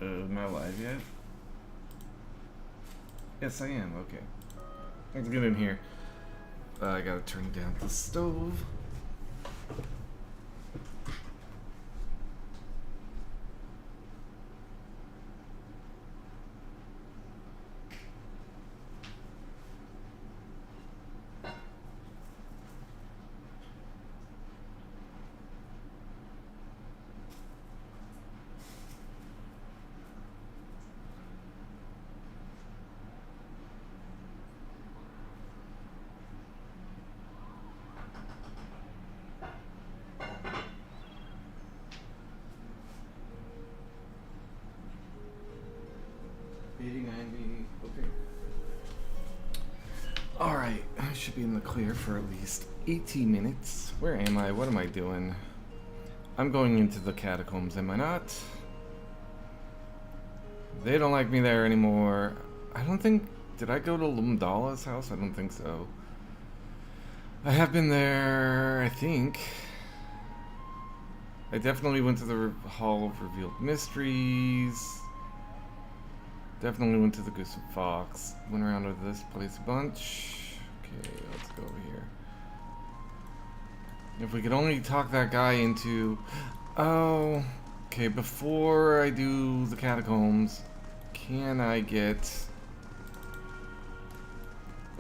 Am I live yet? Yes, I am. Okay. Let's get in here. I gotta turn down the stove. Okay. Alright, I should be in the clear for at least 18 minutes. Where am I? What am I doing? I'm going into the catacombs, am I not? They don't like me there anymore. I don't think... Did I go to Lumdala's house? I don't think so. I have been there, I think. I definitely went to the Hall of Revealed Mysteries. Definitely went to the Goose and Fox. Went around to this place a bunch. Okay, let's go over here. If we could only talk that guy into... Oh... Okay, before I do the catacombs, can I get...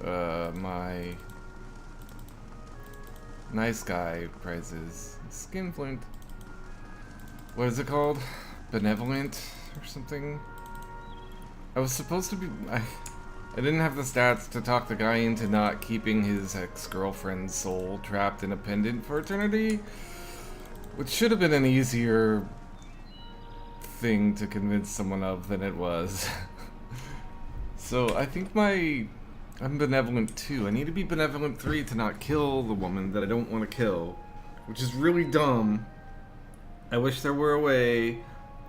my... nice guy prizes? Skinflint. What is it called? Benevolent or something? I was supposed to be... I didn't have the stats to talk the guy into not keeping his ex-girlfriend's soul trapped in a pendant for eternity, which should have been an easier thing to convince someone of than it was. So I think I'm benevolent 2. I need to be benevolent 3 to not kill the woman that I don't want to kill, which is really dumb. I wish there were a way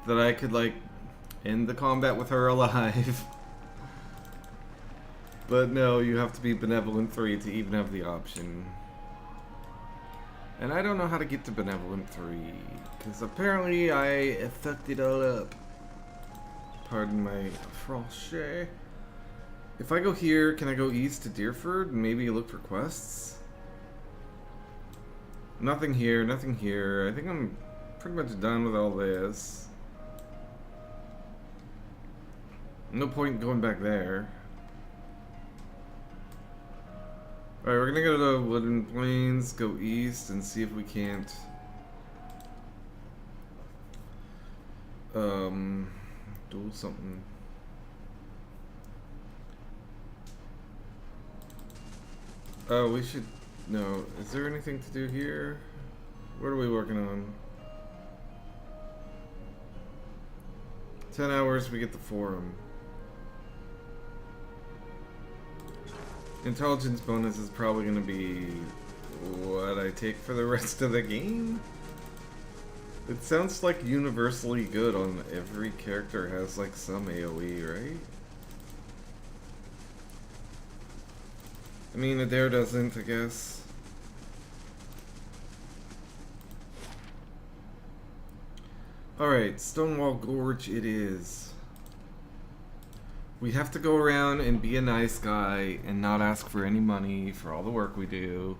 that I could, like, end the combat with her alive. But no, you have to be benevolent 3 to even have the option. And I don't know how to get to benevolent 3, because apparently I fucked it all up. Pardon my French. If I go here, can I go east to Deerford and maybe look for quests? Nothing here, nothing here. I think I'm pretty much done with all this. No point going back there. Alright, we're gonna go to the Wooden Plains, go east, and see if we can't do something. Oh, we should... No, is there anything to do here? What are we working on? 10 hours, we get the forum. Intelligence bonus is probably going to be what I take for the rest of the game. It sounds like universally good on every character has like some AoE, right? I mean, Adair doesn't, I guess. Alright, Stonewall Gorge it is. We have to go around and be a nice guy and not ask for any money for all the work we do.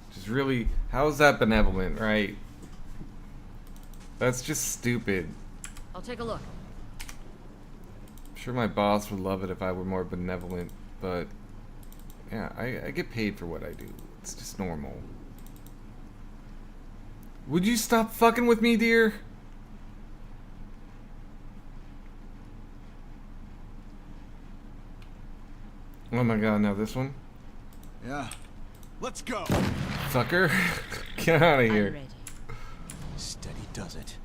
Which is really... How is that benevolent, right? That's just stupid. I'll take a look. I'm sure my boss would love it if I were more benevolent, but... Yeah, I get paid for what I do. It's just normal. Would you stop fucking with me, dear? Oh my god, now this one? Yeah. Let's go. Sucker. Get out of I'm here. ready. Steady does it.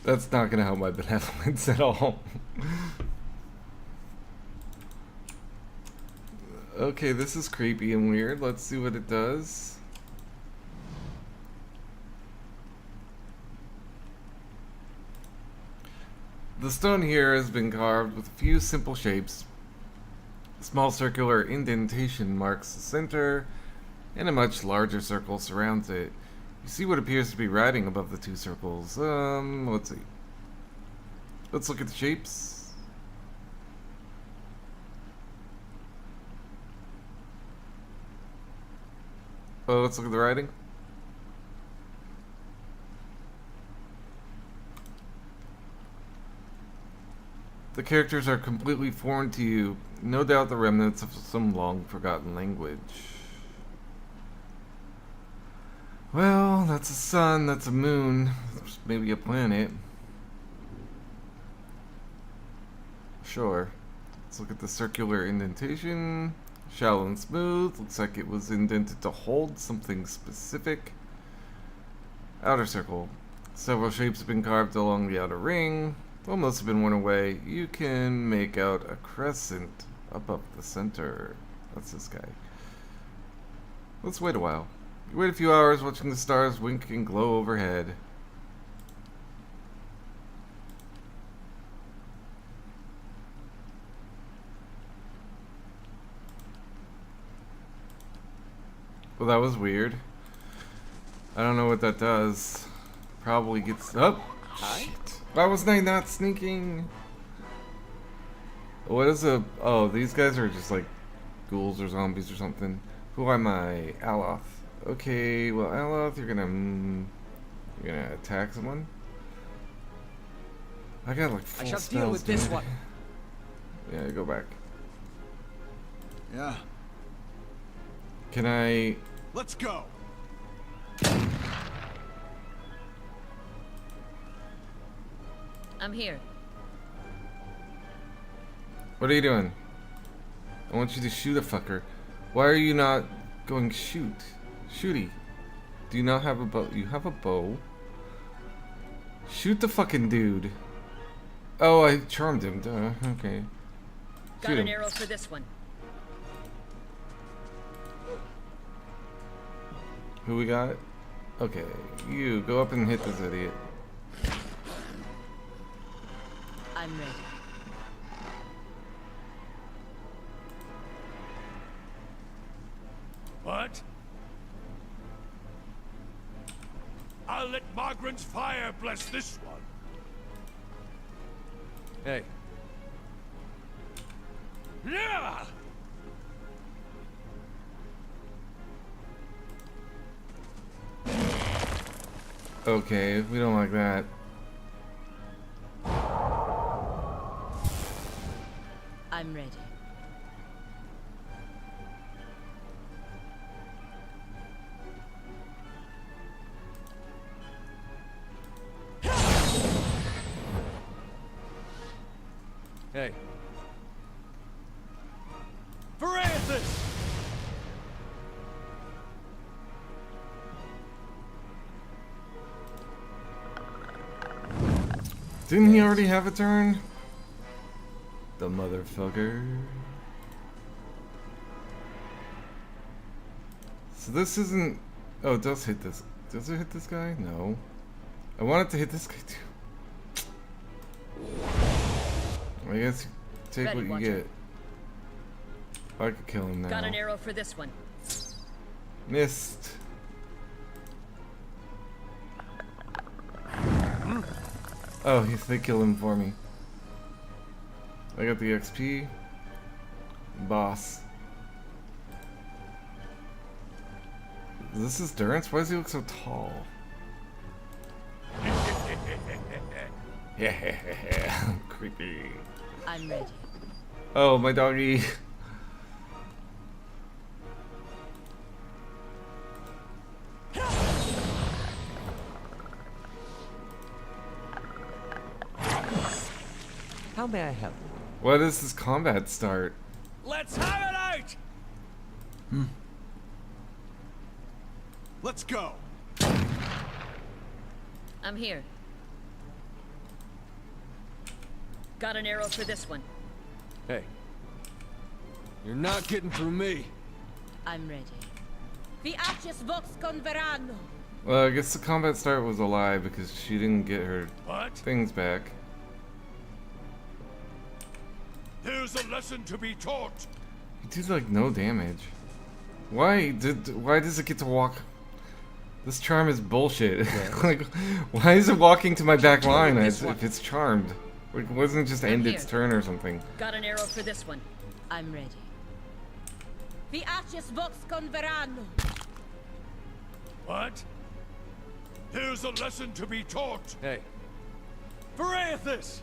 That's not gonna help my benevolence at all. Okay, this is creepy and weird. Let's see what it does. The stone here has been carved with a few simple shapes. A small circular indentation marks the center, and a much larger circle surrounds it. You see what appears to be writing above the two circles. Let's see. Let's look at the shapes. Oh, let's look at the writing. The characters are completely foreign to you. No doubt the remnants of some long-forgotten language. Well, that's a sun, that's a moon, that's maybe a planet. Sure. Let's look at the circular indentation. Shallow and smooth. Looks like it was indented to hold something specific. Outer circle. Several shapes have been carved along the outer ring. Well, most have been worn away. You can make out a crescent above the center. That's this guy. Let's wait a while. You wait a few hours watching the stars wink and glow overhead. Well, that was weird. I don't know what that does. Probably gets... Oh! Shit. Why wasn't I not sneaking? What is a... Oh, these guys are just like ghouls or zombies or something. Who am I? Aloth. Okay, well, Aloth, you're gonna attack someone? I got like full I shall spells, deal with this dude. one. Yeah, go back. Yeah. Can I... Let's go. I'm here. What are you doing? I want you to shoot a fucker. Why are you not going shoot? Shooty. Do you not have a bow? You have a bow? Shoot the fucking dude. Oh, I charmed him. Duh. Okay. Got Shoot an him. arrow for this one. Who we got? Okay. You go up and hit this idiot. I'm ready. What? I'll let Margaret's fire bless this one. Hey, Yeah! Okay, we don't like that. I'm ready. hey. Francis! Didn't he already have a turn? The motherfucker. So this isn't... Oh, it does hit this. Does it hit this guy? No. I want it to hit this guy too. I guess you take Ready, what you Watcher. get. I could kill him now. Got an arrow for this one. Missed. Oh, they killed him for me. I got the XP. Boss. Is this Durance? Why does he look so tall? Yeah, creepy. I'm ready. Oh, my doggy. How may I help? Why does this combat start? Let's have it out! Let's go. I'm here. Got an arrow for this one. Hey. You're not getting through me. I'm ready. Vi aces vox converano. Well, I guess the combat start was a lie because she didn't get her What? things back. There's a lesson to be taught. He did like no damage. Why does it get to walk? This charm is bullshit. Yes. Like, why is it walking to my back line This one. if it's charmed? Like, wasn't it just end its here. turn or something? Got an arrow for this one. I'm ready. Vi aces vox converano. What? Here's a lesson to be taught. Hey, For Aethys!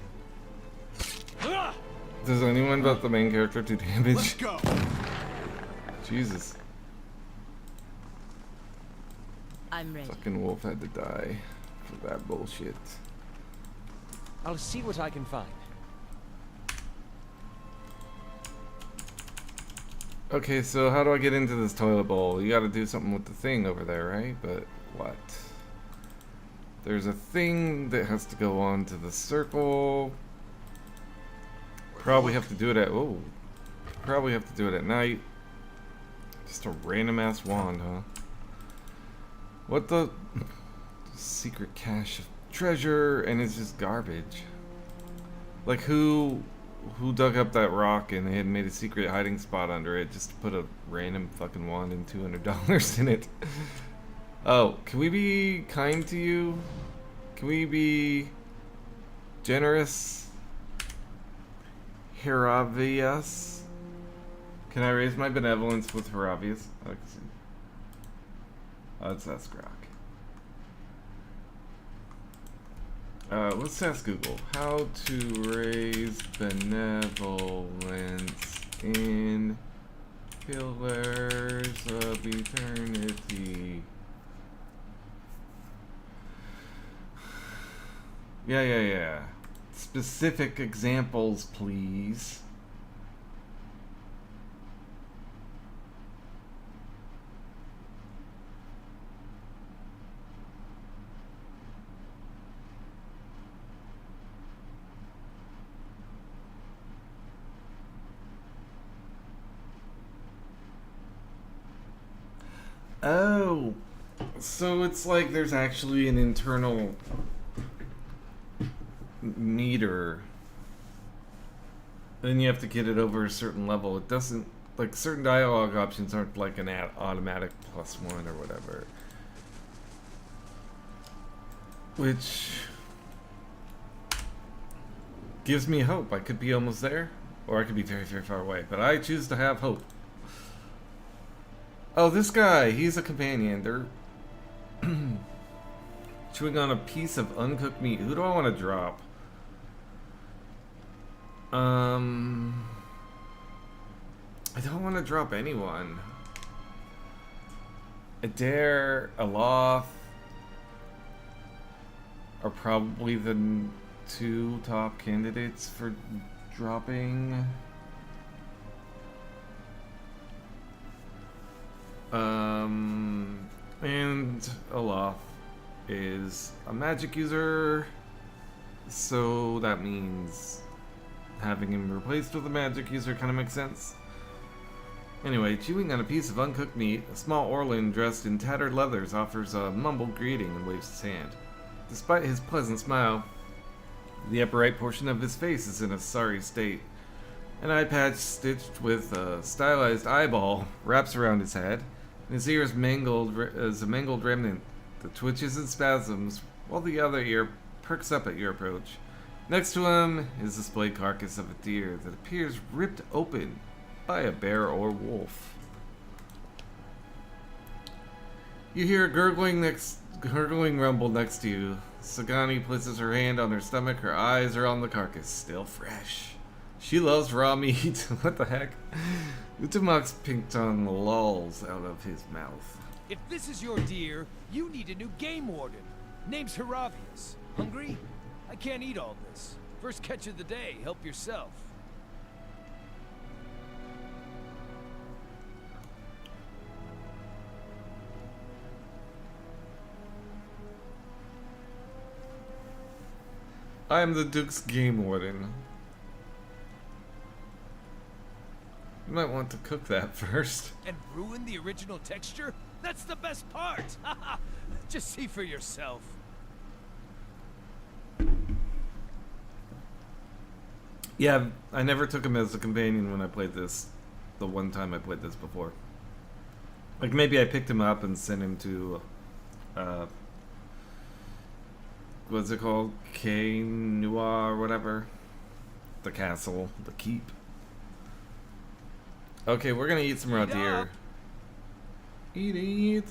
Ah! Does anyone but the main character do Let's damage? go. Jesus. I'm ready. Fucking wolf had to die for that bullshit. I'll see what I can find. Okay, so how do I get into this toilet bowl? You gotta do something with the thing over there, right? But what? There's a thing that has to go on to the circle. Probably have to do it at probably have to do it at night. Just a random ass wand, huh? What the secret cache of treasure, and it's just garbage. Like who dug up that rock and they had made a secret hiding spot under it just to put a random fucking wand and $200 in it? Oh, can we be kind to you? Can we be generous? Heravius? Can I raise my benevolence with Heravius? Oh, it's Eskrok. Let's ask Google how to raise benevolence in Pillars of Eternity. Yeah. Specific examples, please. Oh, so it's like there's actually an internal meter. Then you have to get it over a certain level. It doesn't, like, certain dialogue options aren't like an automatic +1 or whatever. Which gives me hope. I could be almost there, or I could be very, very far away. But I choose to have hope. Oh, this guy, he's a companion. They're chewing on a piece of uncooked meat. Who do I want to drop? I don't want to drop anyone. Adair, Aloth are probably the two top candidates for dropping. And Aloth is a magic user, so that means having him replaced with a magic user kind of makes sense. Anyway, chewing on a piece of uncooked meat, a small Orlin dressed in tattered leathers offers a mumbled greeting and waves his hand. Despite his pleasant smile, the upper right portion of his face is in a sorry state. An eye patch stitched with a stylized eyeball wraps around his head, and his ear is mangled as a mangled remnant that twitches and spasms, while the other ear perks up at your approach. Next to him is the splayed carcass of a deer that appears ripped open by a bear or wolf. You hear a gurgling rumble next to you. Sagani places her hand on her stomach. Her eyes are on the carcass, still fresh. She loves raw meat. What the heck? Utamak's pink tongue lolls out of his mouth. If this is your deer, you need a new game warden. Name's Heravius. Hungry? I can't eat all this. First catch of the day, help yourself. I am the Duke's game warden. You might want to cook that first. And ruin the original texture? That's the best part! Just see for yourself. Yeah, I never took him as a companion when I played this. The one time I played this before. Like, maybe I picked him up and sent him to what's it called? Kainua or whatever. The castle, the keep. Okay, we're gonna eat some raw Eat deer. up. Eat.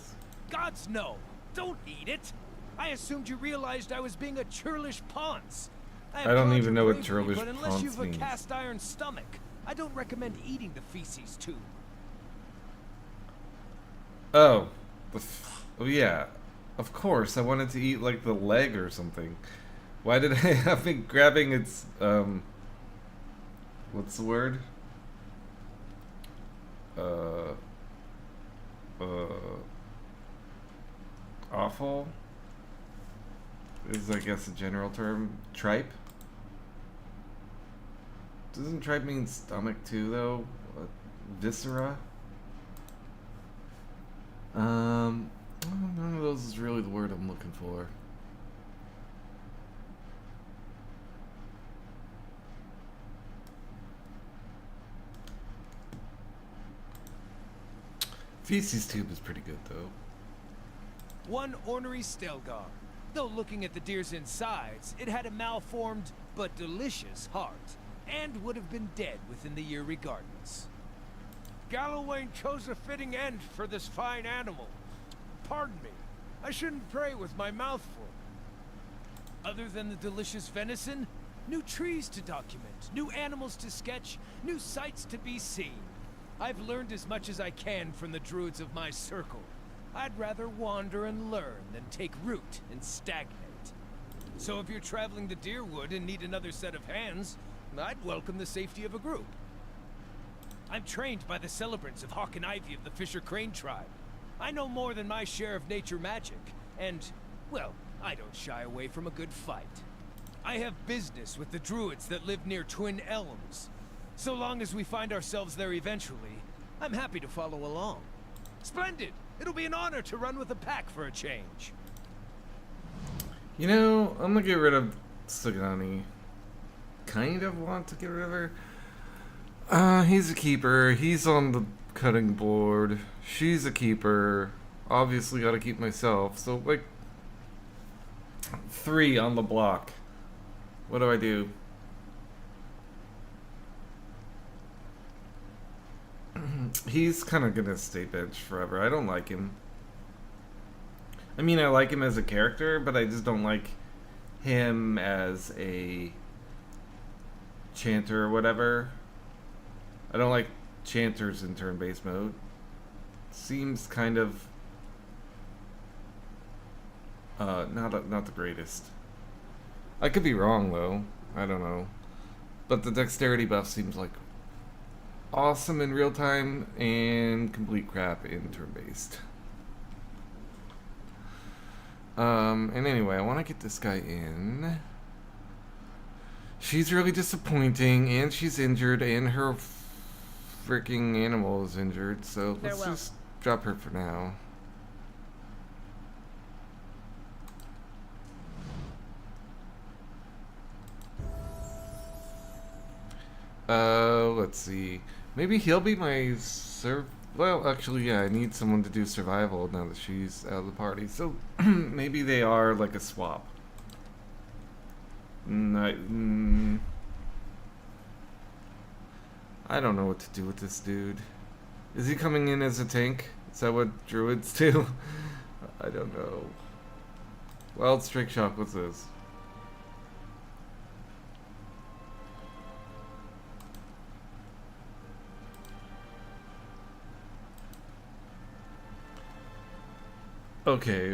Gods no! Don't eat it! I assumed you realized I was being a churlish ponce. I don't applaud even your know what bravery, churlish but unless ponce you've means. a cast iron stomach, I don't recommend eating the feces too. Oh, oh yeah, of course. I wanted to eat like the leg or something. Why did I have me grabbing its what's the word? Awful is, I guess, a general term. Tripe? Doesn't tripe mean stomach too, though? Viscera? None of those is really the word I'm looking for. Feces tube is pretty good, though. One ornery Stelgar. Though looking at the deer's insides, it had a malformed but delicious heart, and would have been dead within the year regardless. Gallowayne chose a fitting end for this fine animal. Pardon me. I shouldn't pray with my mouth full. Other than the delicious venison, new trees to document, new animals to sketch, new sights to be seen. I've learned as much as I can from the druids of my circle. I'd rather wander and learn than take root and stagnate. So if you're traveling to Deerwood and need another set of hands, I'd welcome the safety of a group. I'm trained by the celebrants of Hawk and Ivy of the Fisher Crane tribe. I know more than my share of nature magic, and, well, I don't shy away from a good fight. I have business with the druids that live near Twin Elms. So long as we find ourselves there eventually, I'm happy to follow along. Splendid! It'll be an honor to run with the pack for a change. You know, I'm gonna get rid of Sagani. Kind of want to get rid of her. He's a keeper. He's on the cutting board. She's a keeper. Obviously gotta keep myself. So, like, 3 on the block. What do I do? He's kind of gonna stay bench forever. I don't like him. I mean, I like him as a character, but I just don't like him as a chanter or whatever. I don't like chanters in turn-based mode. Seems kind of not the greatest. I could be wrong though. I don't know. But the dexterity buff seems like awesome in real time and complete crap in turn-based. And anyway, I want to get this guy in. She's really disappointing, and she's injured, and her freaking animal is injured, so let's Farewell. just drop her for now. Let's see. Maybe he'll be my well, actually, yeah, I need someone to do survival now that she's out of the party. So, maybe they are like a swap. I don't know what to do with this dude. Is he coming in as a tank? Is that what druids do? I don't know. Wild Strike Shock, what's this? Okay,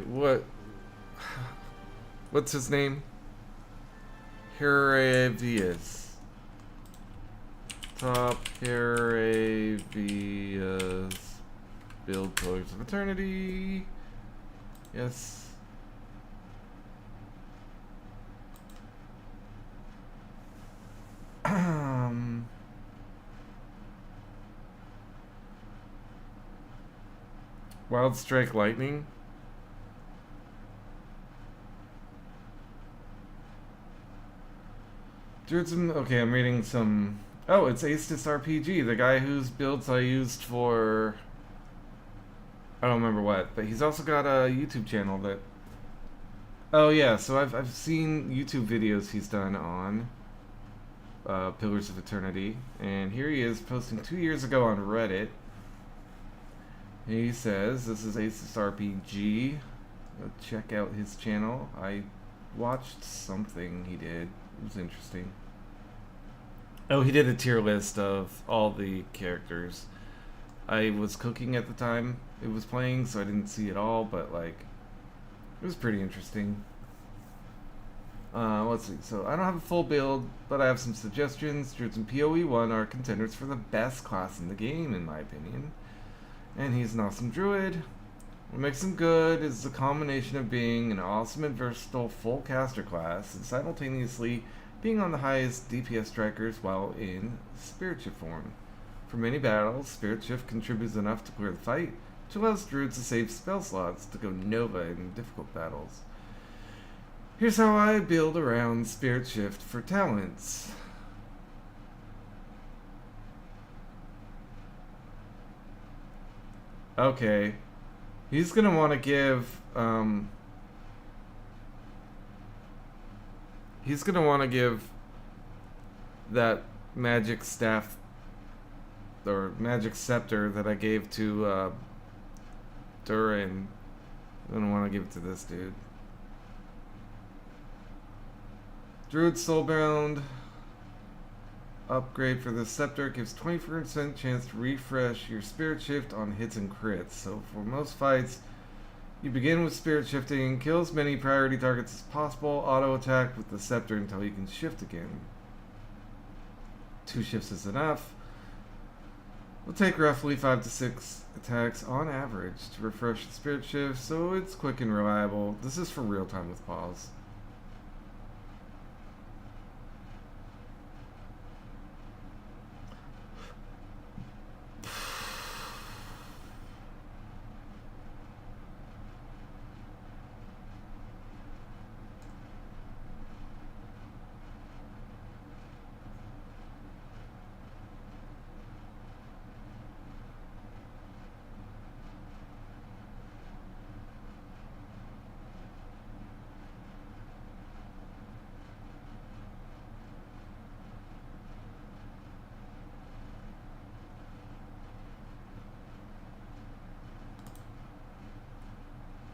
what's his name? Heravius. Top Heravius. Build Pillars of Eternity. Yes. Wild Strike Lightning. Okay, I'm reading some. Oh, it's Aestus RPG, the guy whose builds I used for I don't remember what, but he's also got a YouTube channel that. Oh yeah, so I've seen YouTube videos he's done on Pillars of Eternity, and here he is posting 2 years ago on Reddit. He says this is Asus RPG. Check out his channel. I watched something he did. It was interesting. Oh, he did a tier list of all the characters. I was cooking at the time it was playing, so I didn't see it all, but like, it was pretty interesting. Let's see. So I don't have a full build, but I have some suggestions. Druids and PoE1 are contenders for the best class in the game, in my opinion. And he's an awesome druid. What makes him good is the combination of being an awesome and versatile full caster class and simultaneously being on the highest DPS strikers while in Spirit Shift form. For many battles, Spirit Shift contributes enough to clear the fight, which allows druids to save spell slots to go Nova in difficult battles. Here's how I build around Spirit Shift for talents. Okay. He's gonna want to give, he's gonna want to give that magic staff or magic scepter that I gave to Durin. I don't want to give it to this dude. Druid Soulbound upgrade for the scepter gives 20% chance to refresh your spirit shift on hits and crits. So for most fights, you begin with spirit shifting, kill as many priority targets as possible, auto attack with the scepter until you can shift again. 2 shifts is enough. It'll take roughly 5 to 6 attacks on average to refresh the spirit shift, so it's quick and reliable. This is for real time with pause.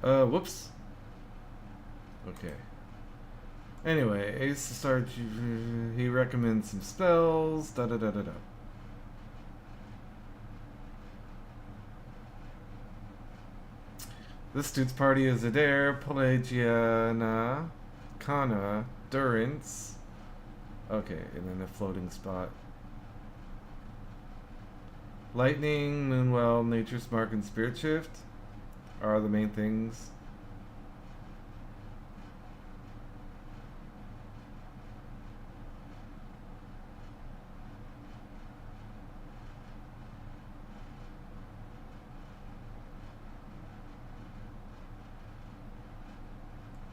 Whoops. Okay. Anyway, Ace to start, he recommends some spells, da da da da da. This dude's party is Adair, Pelagiana, Kana, Durance. Okay, and then a floating spot. Lightning, Moonwell, Nature's Mark, and Spirit Shift are the main things.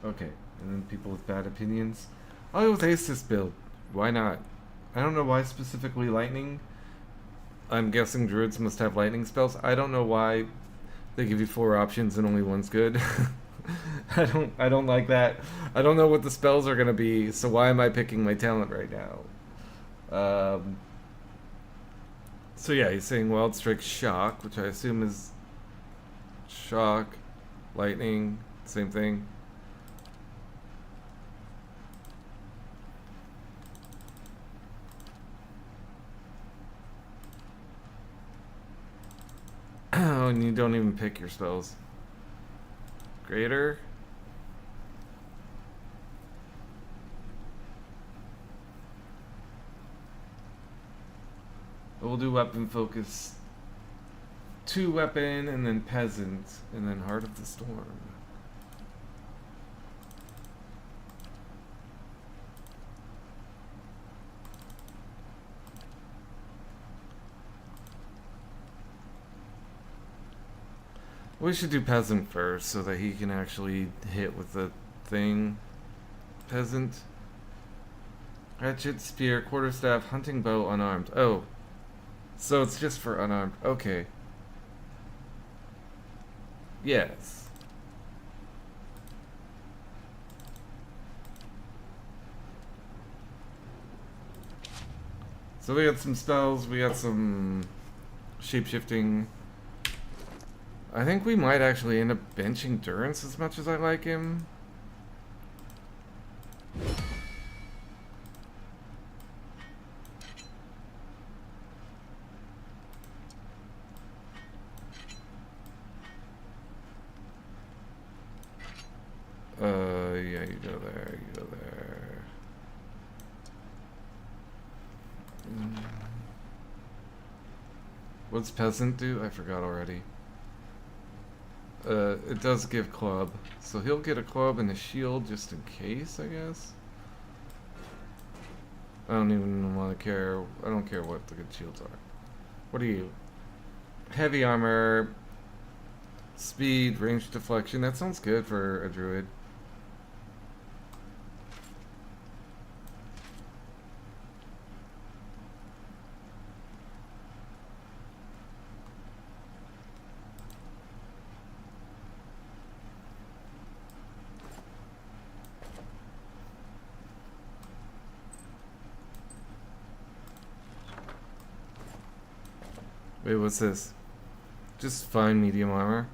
Okay, and then people with bad opinions. I'll go with Asus build. Why not? I don't know why specifically lightning. I'm guessing druids must have lightning spells. I don't know why they give you 4 options and only one's good. I don't like that. I don't know what the spells are gonna be, so why am I picking my talent right now? So yeah, he's saying Wild Strike Shock, which I assume is Shock, Lightning, same thing. Oh, and you don't even pick your spells. Greater. We'll do weapon focus, 2 weapon, and then peasant, and then Heart of the Storm. We should do peasant first so that he can actually hit with the thing. Peasant. Hatchet, spear, quarterstaff, hunting bow, unarmed. Oh. So it's just for unarmed. Okay. Yes. So we got some spells, we got some shape-shifting. I think we might actually end up benching Durance as much as I like him. Yeah, you go there, you go there. What's Peasant do? I forgot already. It does give club. So he'll get a club and a shield just in case, I guess. I don't even want to care. I don't care what the good shields are. What are you? Heavy armor, speed, range deflection. That sounds good for a druid. Wait, what's this? Just fine medium armor.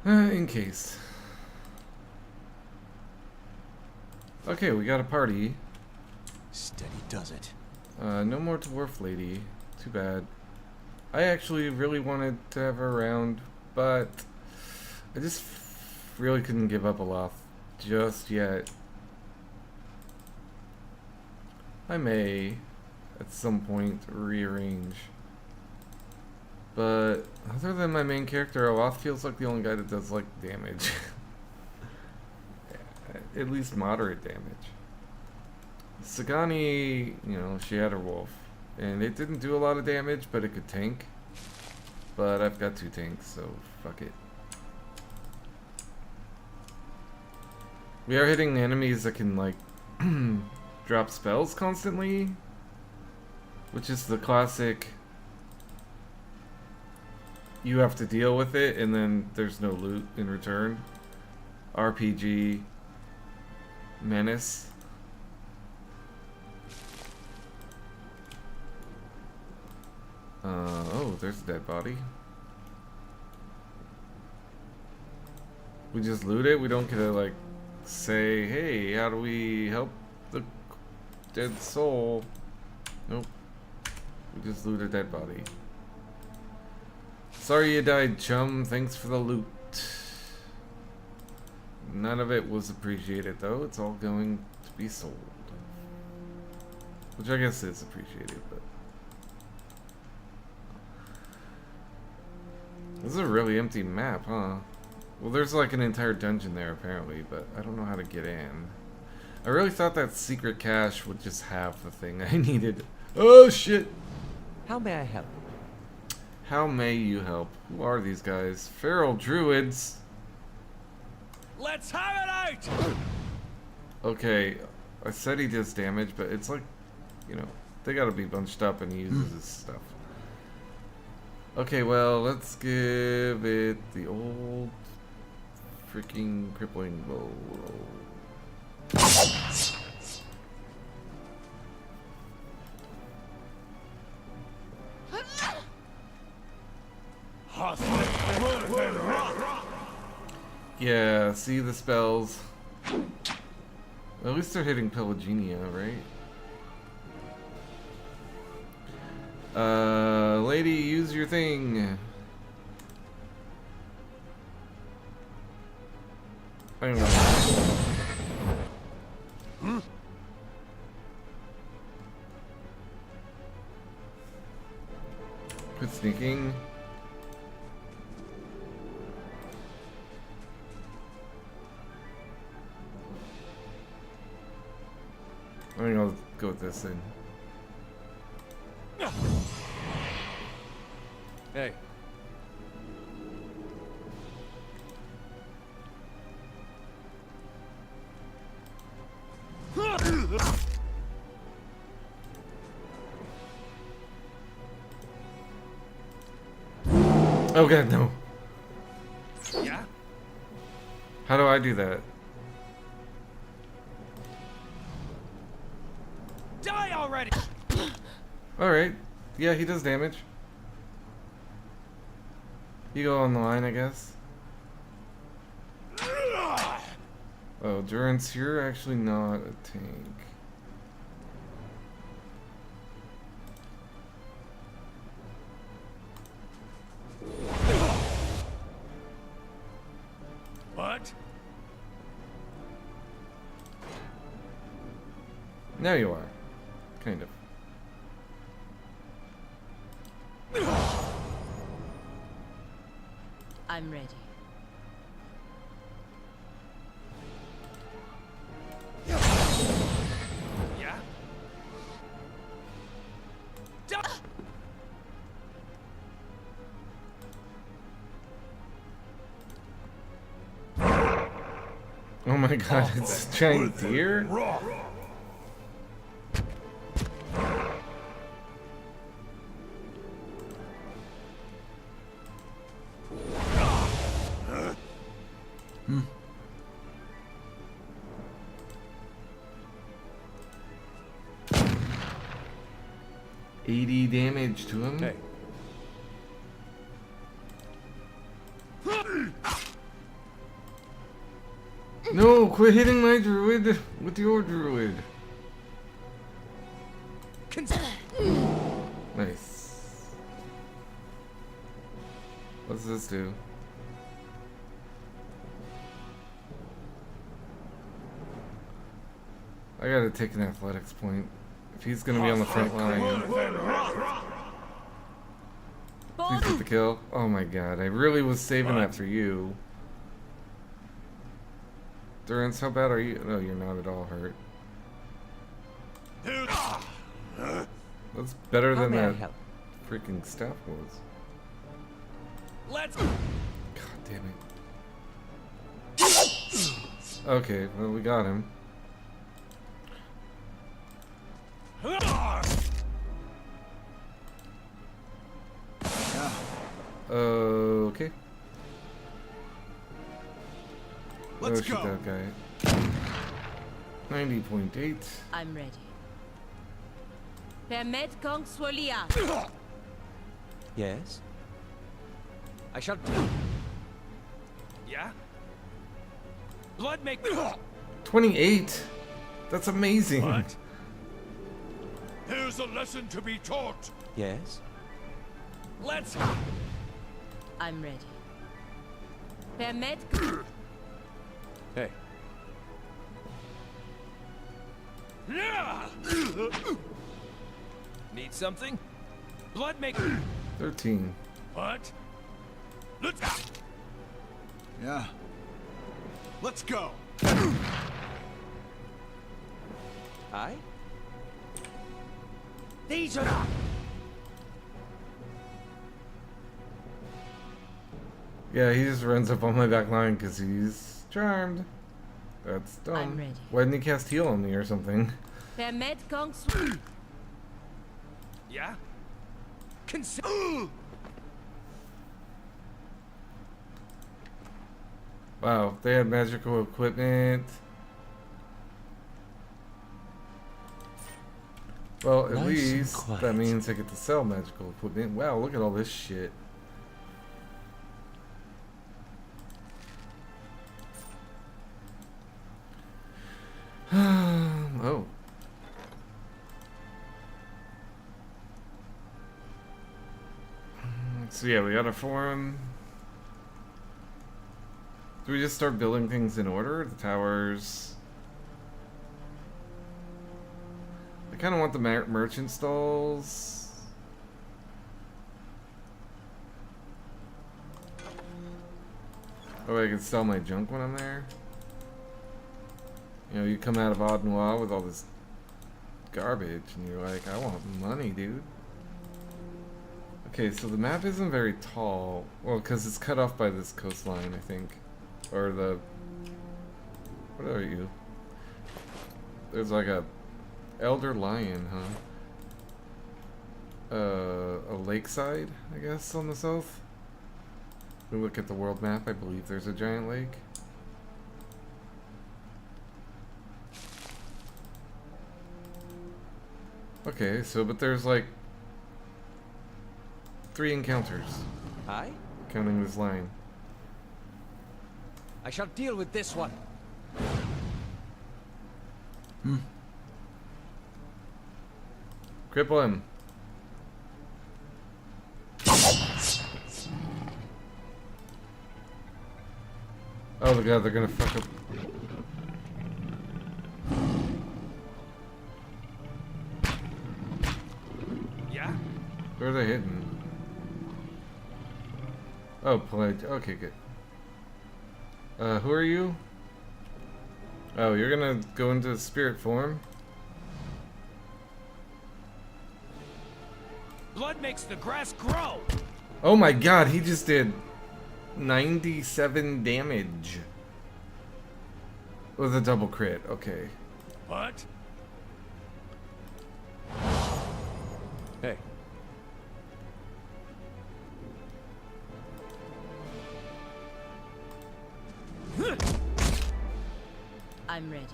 In case. Okay, we got a party. Steady does it. No more dwarf lady. Too bad. I actually really wanted to have her around, but I just really couldn't give up Aloth just yet. I may, at some point, rearrange. But other than my main character, Aloth feels like the only guy that does, like, damage. At least moderate damage. Sagani, you know, she had her wolf. And it didn't do a lot of damage, but it could tank. But I've got 2 tanks, so fuck it. We are hitting enemies that can, like, drop spells constantly. Which is the classic... You have to deal with it, and then there's no loot in return. RPG... Menace. Oh, there's a dead body. We just loot it? We don't get to, like, say, hey, how do we help the dead soul? Nope. We just loot a dead body. Sorry you died, chum. Thanks for the loot. None of it was appreciated, though. It's all going to be sold. Which I guess is appreciated, but... This is a really empty map, huh? Well, there's like an entire dungeon there, apparently, but I don't know how to get in. I really thought that secret cache would just have the thing I needed. Oh, shit! How may I help? How may you help? Who are these guys? Feral druids! Let's have it out! Okay, I said he does damage, but it's like, you know, they gotta be bunched up and he uses his stuff. Okay, well, let's give it the old freaking crippling blow. Yeah, see the spells. At least they're hitting Pelaginia, right? Lady, use your thing. I don't know. Quit sneaking. I think I'll go with this then. Hey. Oh god, no. Yeah? How do I do that? Die already! Alright. Yeah, he does damage. You go on the line, I guess. Oh, Durance, you're actually not a tank. What? Now you are. Kind of. I'm ready. Yeah? Die! Oh my god, it's a giant deer? Hmm. $80 damage to him. Hey. No, quit hitting my druid with your druid. Nice. What's this do? I gotta take an athletics point. If he's gonna be on the front line, please get the kill. Oh my god, I really was saving that for you. Durance, how bad are you? No, you're not at all hurt. That's better than that freaking staff was. Let's God damn it. Okay, well we got him. Okay. Let's shoot go. that guy. 90.8. I'm ready. Permet Kong Swolia. Yes? I shall. Yeah? Blood make. 28. That's amazing. What? Here's a lesson to be taught. Yes? Let's. I'm ready. Permet. Hey. Yeah! Need something? Blood make. 13. What? Let's. Yeah. Let's go. I? These are. Yeah, he just runs up on my back line because he's charmed. That's dumb. I'm ready. Why didn't he cast heal on me or something? Permet Kong Swolia. Yeah? Wow, they had magical equipment. Well, at Nice and least quiet. that means I get to sell magical equipment. Wow, look at all this shit. Oh. So yeah, we got a forum. Do we just start building things in order? The towers. I kind of want the merchant stalls. Oh, I can sell my junk when I'm there. You know, you come out of Audenois with all this garbage, and you're like, I want money, dude. Okay, so the map isn't very tall. Well, because it's cut off by this coastline, I think. Or the... What are you? There's like a... Elder Lion, huh? A lakeside, I guess, on the south? We look at the world map, I believe there's a giant lake. Okay, so but there's like 3 encounters, Aye? counting this line. I shall deal with this one. Cripple him. Oh my god, they're gonna fuck up. Yeah? Where are they hitting? Oh, pledge. Okay, good. Who are you? Oh, you're gonna go into spirit form? Blood makes the grass grow! Oh my god, he just did 97 damage. With a double crit, okay. What? Hey. I'm ready.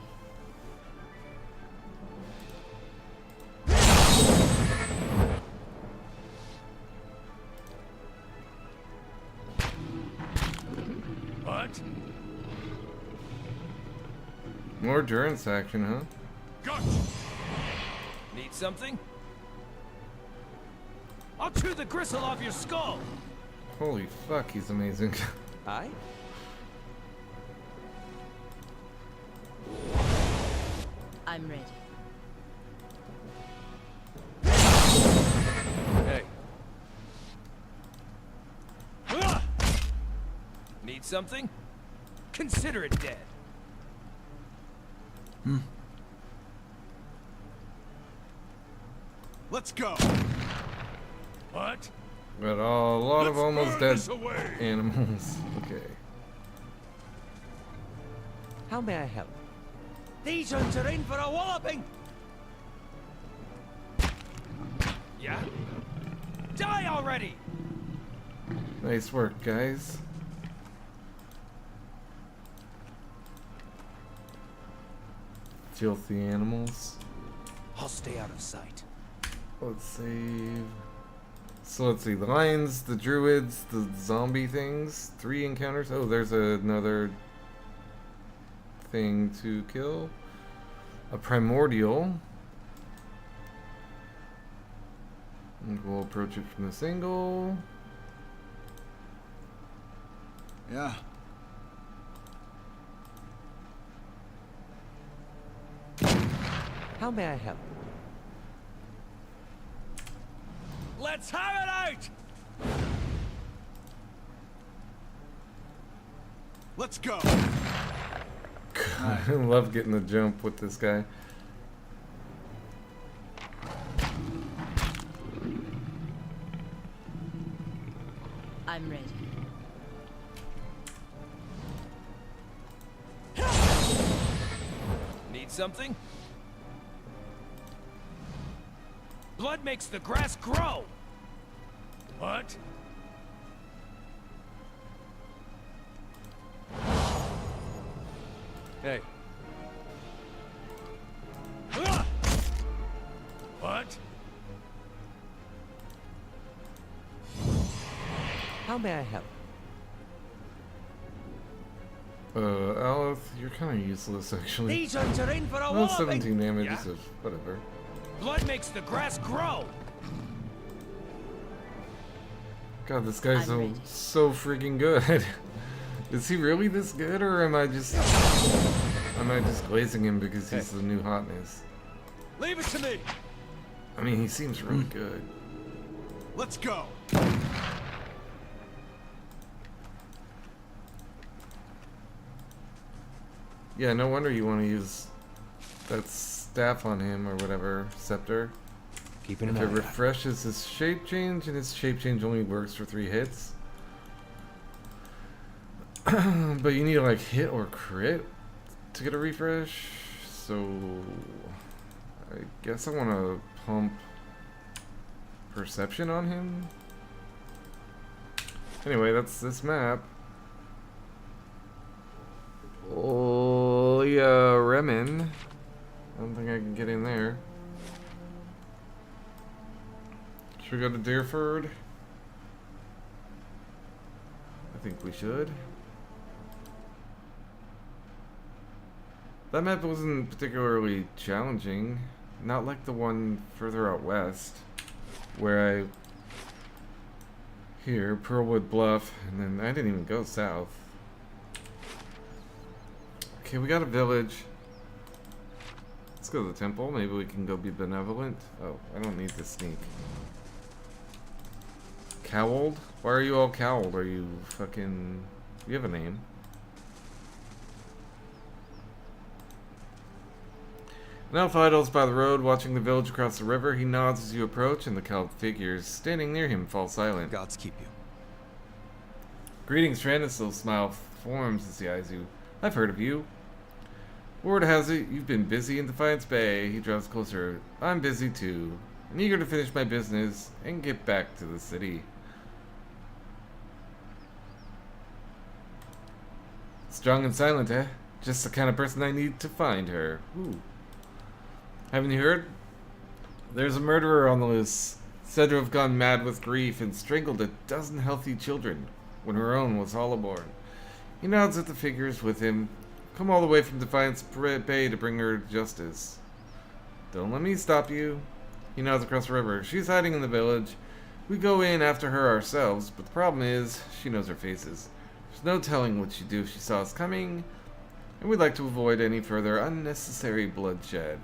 What? More endurance action, huh? Gotcha! Need something? I'll chew the gristle off your skull! Holy fuck, he's amazing. Aye? I'm ready. Hey. Ah! Need something? Consider it dead. Let's go. What? But a lot of almost dead This away. animals. Okay. How may I help? These ones are in for a walloping! Yeah? Die already! Nice work, guys. Filthy animals. I'll stay out of sight. Let's save. So let's see, the lions, the druids, the zombie things, 3 encounters. Oh, there's another thing to kill. A primordial. And we'll approach it from the single. Yeah. How may I help? Let's have it out! Let's go. I love getting the jump with this guy. I'm ready. Need something? Blood makes the grass grow! What? Hey. Ah! What? How may I help? Aleph, you're kind of useless actually. These ones are in for a Well, walloping! 17 damage Yeah? is whatever. Blood makes the grass grow! God, this guy's I'm ready. so freaking good. Is he really this good, or am I just glazing him because he's the new hotness? Leave it to me! I mean, he seems really good. Let's go. Yeah, no wonder you want to use that staff on him or whatever, scepter. Keeping If an it eye out. refreshes his shape change, and his shape change only works for 3 hits. But you need to like hit or crit to get a refresh. So I guess I want to pump perception on him. Anyway, that's this map. Oh, yeah, Remen. I don't think I can get in there. Should we go to Deerford? I think we should. That map wasn't particularly challenging. Not like the one further out west. Where I... Here, Pearlwood Bluff, and then I didn't even go south. Okay, we got a village. Let's go to the temple. Maybe we can go be benevolent. Oh, I don't need to sneak. Cowled? Why are you all cowled? Are you fucking... You have a name. An elf idles by the road, watching the village across the river. He nods as you approach, and the cowled figures standing near him fall silent. Gods keep you. Greetings, friend. A slow smile forms as he eyes you. I've heard of you. Word has it, you've been busy in Defiance Bay. He draws closer. I'm busy too, and eager to finish my business and get back to the city. Strong and silent, eh? Just the kind of person I need to find her. Ooh. Haven't you heard? There's a murderer on the loose, said to have gone mad with grief and strangled a dozen healthy children when her own was hollow-born. He nods at the figures with him. Come all the way from Defiance Bay to bring her to justice. Don't let me stop you. He nods across the river. She's hiding in the village. We go in after her ourselves, but the problem is, she knows our faces. There's no telling what she'd do if she saw us coming, and we'd like to avoid any further unnecessary bloodshed.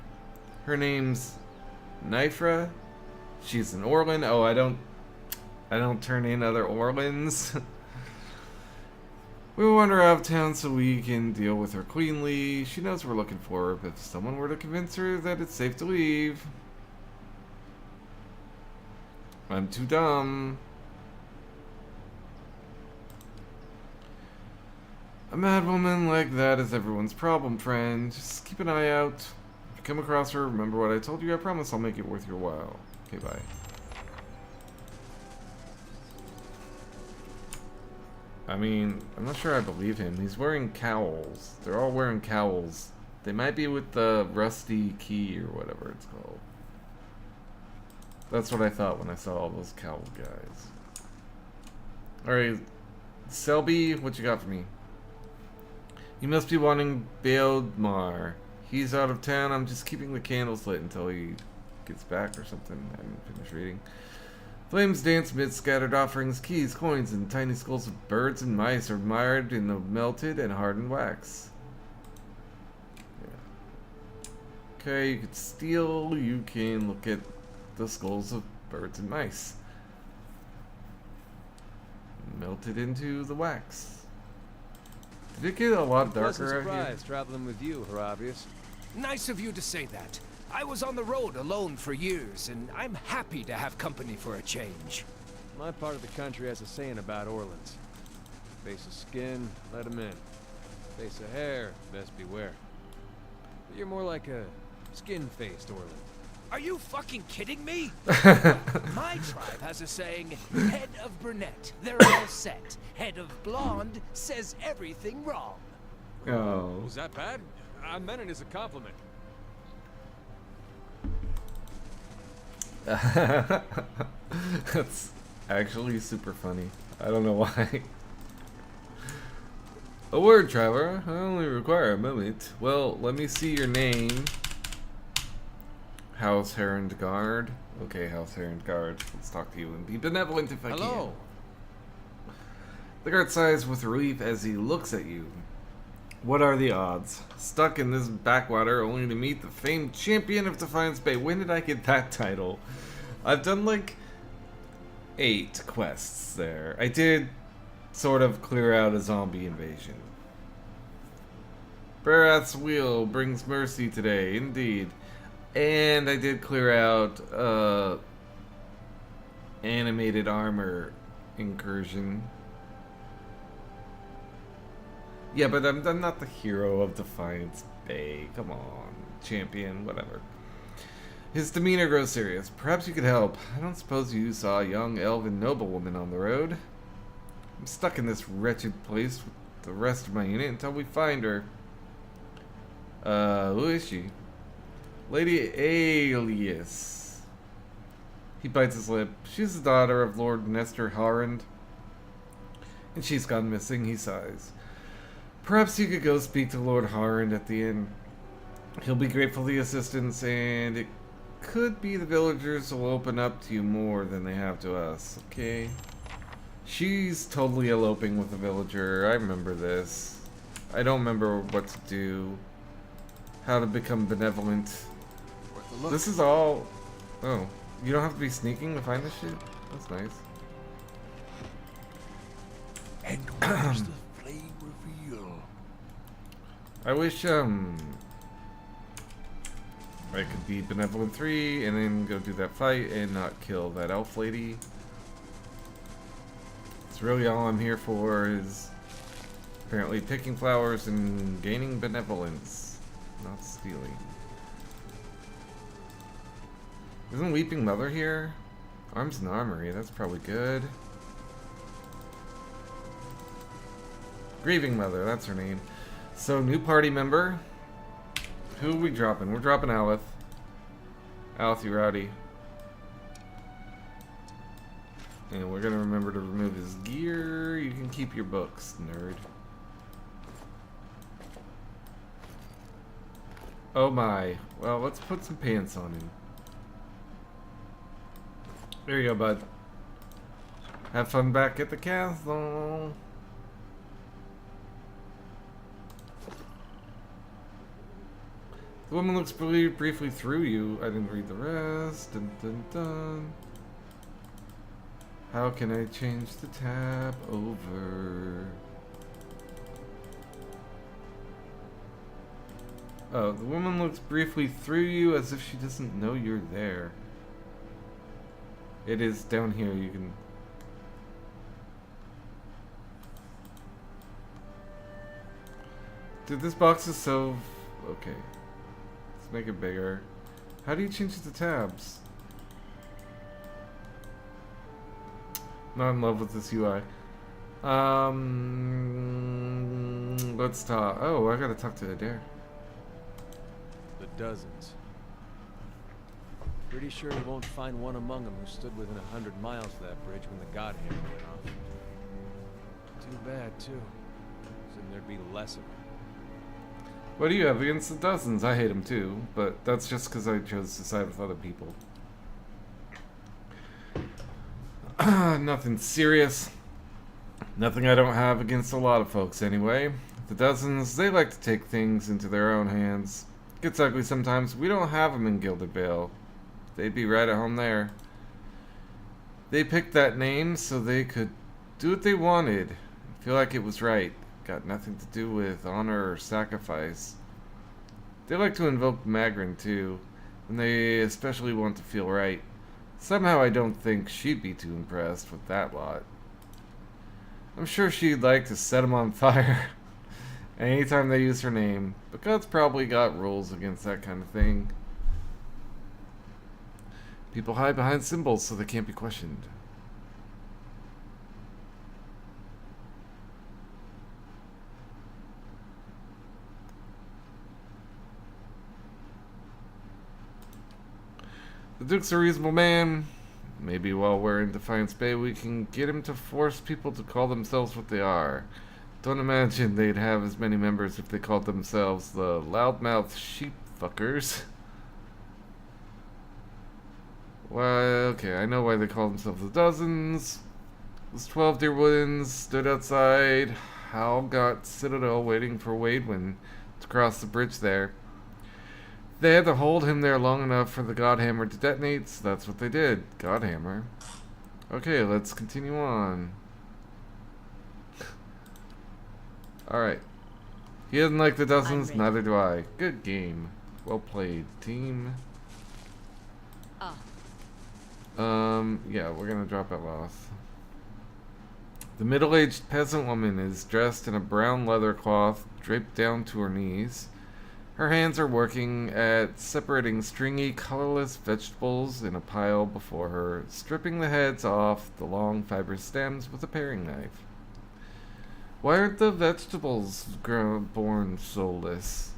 Her name's Nifra. She's an Orlan. Oh, I don't turn in other Orlans. We want her out of town so we can deal with her cleanly. She knows we're looking for her, but if someone were to convince her that it's safe to leave... I'm too dumb. A mad woman like that is everyone's problem, friend. Just keep an eye out. If you come across her, remember what I told you. I promise I'll make it worth your while. Okay, bye. I mean, I'm not sure I believe him. He's wearing cowls. They're all wearing cowls. They might be with the rusty key or whatever it's called. That's what I thought when I saw all those cowl guys. Alright, Selby, what you got for me? You must be wanting Baeldmar. He's out of town. I'm just keeping the candles lit until he gets back or something. I haven't finished reading. Flames dance amid scattered offerings, keys, coins, and tiny skulls of birds and mice are mired in the melted and hardened wax. Yeah. Okay, you can steal, you can look at the skulls of birds and mice. Melted into the wax. Did it get a lot darker out here? Surprise traveling with you, Haravius. Nice of you to say that. I was on the road alone for years, and I'm happy to have company for a change. My part of the country has a saying about Orlans. Face of skin, let him in. Face of hair, best beware. But you're more like a skin-faced Orlan. Are you fucking kidding me? My tribe has a saying, head of brunette, they're all set. Head of blonde says everything wrong. Oh. Was that bad? I meant it as a compliment. That's actually super funny. I don't know why. A word, traveler. I only require a moment. Well, let me see your name. House Herendgard. Okay, House Herendgard. Let's talk to you and be benevolent if I can. Hello. The guard sighs with relief as he looks at you. What are the odds? Stuck in this backwater only to meet the famed champion of Defiance Bay. When did I get that title? I've done like 8 quests there. I did sort of clear out a zombie invasion. Barath's wheel brings mercy today, indeed. And I did clear out animated armor incursion. Yeah, but I'm not the hero of Defiance Bay. Come on, champion, whatever. His demeanor grows serious. Perhaps you could help. I don't suppose you saw a young elven noblewoman on the road? I'm stuck in this wretched place with the rest of my unit until we find her. Who is she? Lady Alias. He bites his lip. She's the daughter of Lord Nestor Harrand, and she's gone missing. He sighs. Perhaps you could go speak to Lord Harrand at the inn. He'll be grateful for the assistance, and it could be the villagers will open up to you more than they have to us, okay? She's totally eloping with a villager. I remember this. I don't remember what to do. How to become benevolent. Worth a look. This is all... Oh. You don't have to be sneaking to find this shit? That's nice. And where's the flame reveal? I wish, I could be Benevolent 3 and then go do that fight and not kill that elf lady. It's really all I'm here for is apparently picking flowers and gaining benevolence, not stealing. Isn't Weeping Mother here? Arms and Armory, that's probably good. Grieving Mother, that's her name. So, new party member. Who are we dropping? We're dropping Aleth. Aleth, you rowdy. And we're gonna remember to remove his gear. You can keep your books, nerd. Oh my. Well, let's put some pants on him. There you go, bud. Have fun back at the castle. The woman looks briefly through you. I didn't read the rest. Dun, dun, dun. How can I change the tab over? Oh, the woman looks briefly through you as if she doesn't know you're there. It is down here. You can... Dude, this box is so... Okay. Make it bigger. How do you change the tabs? Not in love with this UI. Let's talk. Oh, I gotta talk to Adair. The dozens. Pretty sure you won't find one among them who stood within 100 miles of that bridge when the Godhammer went off. Too bad, too. Assume there'd be less of them. What do you have against the dozens? I hate them too, but that's just because I chose to side with other people. Nothing serious. Nothing I don't have against a lot of folks anyway. The dozens, they like to take things into their own hands. Gets ugly sometimes. We don't have them in Gilded Vale. They'd be right at home there. They picked that name so they could do what they wanted. Feel like it was right. Got nothing to do with honor or sacrifice. They like to invoke Magrin too, and they especially want to feel right. Somehow I don't think she'd be too impressed with that lot. I'm sure she'd like to set them on fire anytime they use her name, but God's probably got rules against that kind of thing. People hide behind symbols so they can't be questioned. The Duke's a reasonable man. Maybe while we're in Defiance Bay, we can get him to force people to call themselves what they are. Don't imagine they'd have as many members if they called themselves the loudmouth sheep fuckers. Why, okay, I know why they call themselves the Dozens. Those 12 dear woodens stood outside Halgot Citadel waiting for Waidwin to cross the bridge there. They had to hold him there long enough for the Godhammer to detonate, so that's what they did. Godhammer. Okay, let's continue on. Alright. He doesn't like the Dozens, neither do I. Good game. Well played, team. Yeah, we're gonna drop at Loth. The middle-aged peasant woman is dressed in a brown leather cloth draped down to her knees. Her hands are working at separating stringy, colorless vegetables in a pile before her, stripping the heads off the long fibrous stems with a paring knife. Why aren't the vegetables born soulless?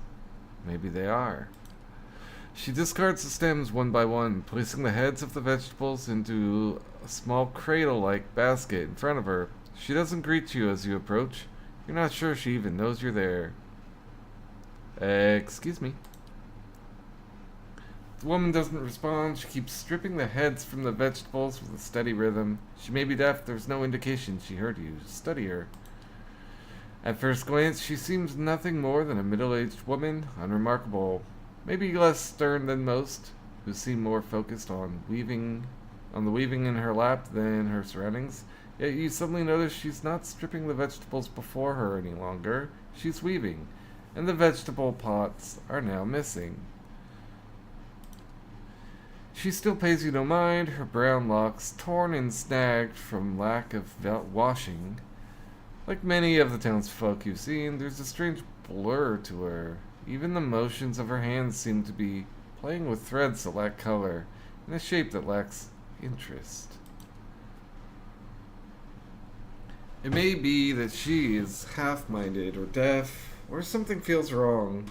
Maybe they are. She discards the stems one by one, placing the heads of the vegetables into a small cradle-like basket in front of her. She doesn't greet you as you approach. You're not sure she even knows you're there. Excuse me. The woman doesn't respond. She keeps stripping the heads from the vegetables with a steady rhythm. She may be deaf. There's no indication she heard you. Study her. At first glance, she seems nothing more than a middle-aged woman, unremarkable, maybe less stern than most, who seem more focused on the weaving in her lap than her surroundings. Yet you suddenly notice she's not stripping the vegetables before her any longer. She's weaving, and the vegetable pots are now missing. She still pays you no mind, her brown locks torn and snagged from lack of washing. Like many of the townsfolk you've seen, there's a strange blur to her. Even the motions of her hands seem to be playing with threads that lack color, and a shape that lacks interest. It may be that she is half-minded or deaf, or something feels wrong.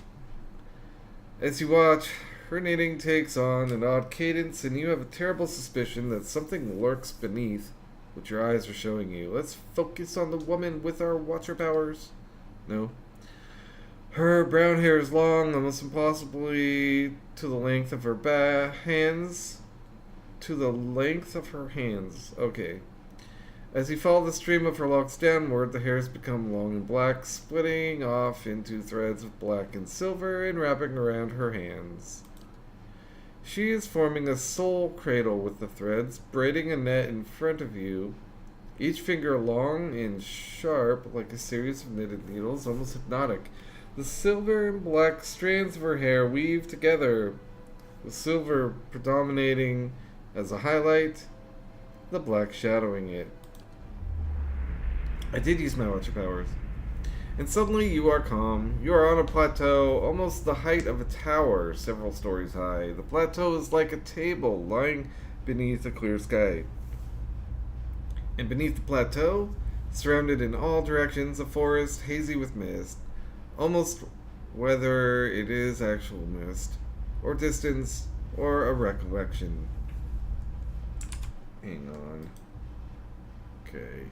As you watch, her knitting takes on an odd cadence, and you have a terrible suspicion that something lurks beneath what your eyes are showing you. Let's focus on the woman with our watcher powers. No. Her brown hair is long, almost impossibly to the length of her hands. To the length of her hands. Okay. As you follow the stream of her locks downward, the hairs become long and black, splitting off into threads of black and silver and wrapping around her hands. She is forming a soul cradle with the threads, braiding a net in front of you, each finger long and sharp like a series of knitted needles, almost hypnotic. The silver and black strands of her hair weave together, the silver predominating as a highlight, the black shadowing it. I did use my watcher powers. And suddenly you are calm. You are on a plateau, almost the height of a tower, several stories high. The plateau is like a table lying beneath a clear sky. And beneath the plateau, surrounded in all directions, a forest hazy with mist. Almost whether it is actual mist, or distance, or a recollection. Hang on. Okay.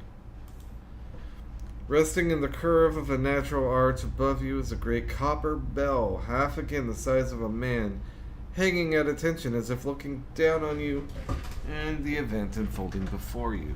Resting in the curve of a natural arch above you is a great copper bell, half again the size of a man, hanging at attention as if looking down on you and the event unfolding before you.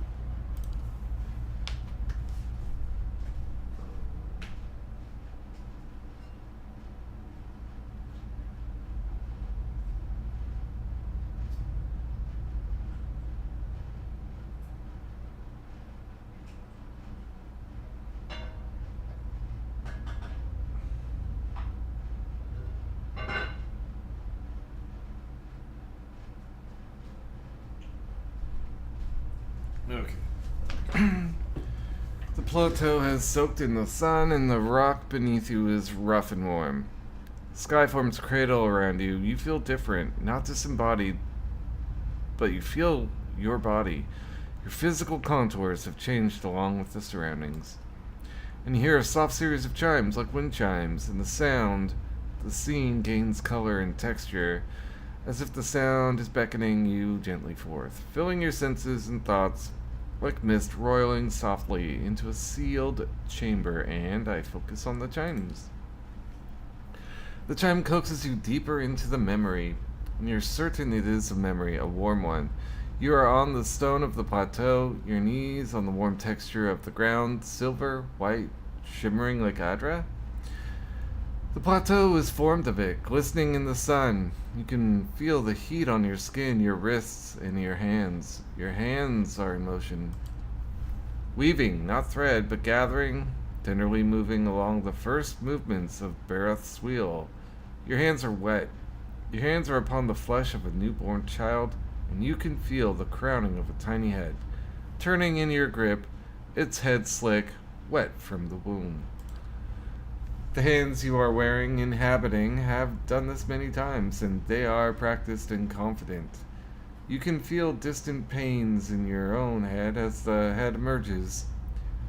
Okay. The plateau has soaked in the sun, and the rock beneath you is rough and warm. The sky forms a cradle around you. You feel different, not disembodied, but you feel your body. Your physical contours have changed along with the surroundings. And you hear a soft series of chimes, like wind chimes, and the scene gains color and texture, as if the sound is beckoning you gently forth, filling your senses and thoughts like mist roiling softly into a sealed chamber, and I focus on the chimes. The chime coaxes you deeper into the memory, and you're certain it is a memory, a warm one. You are on the stone of the plateau, your knees on the warm texture of the ground, silver, white, shimmering like Adra. The plateau is formed of it, glistening in the sun. You can feel the heat on your skin, your wrists, and your hands. Your hands are in motion. Weaving, not thread, but gathering, tenderly moving along the first movements of Bareth's wheel. Your hands are wet. Your hands are upon the flesh of a newborn child, and you can feel the crowning of a tiny head, turning in your grip, its head slick, wet from the womb. The hands you are wearing, inhabiting, have done this many times, and they are practiced and confident. You can feel distant pains in your own head as the head emerges,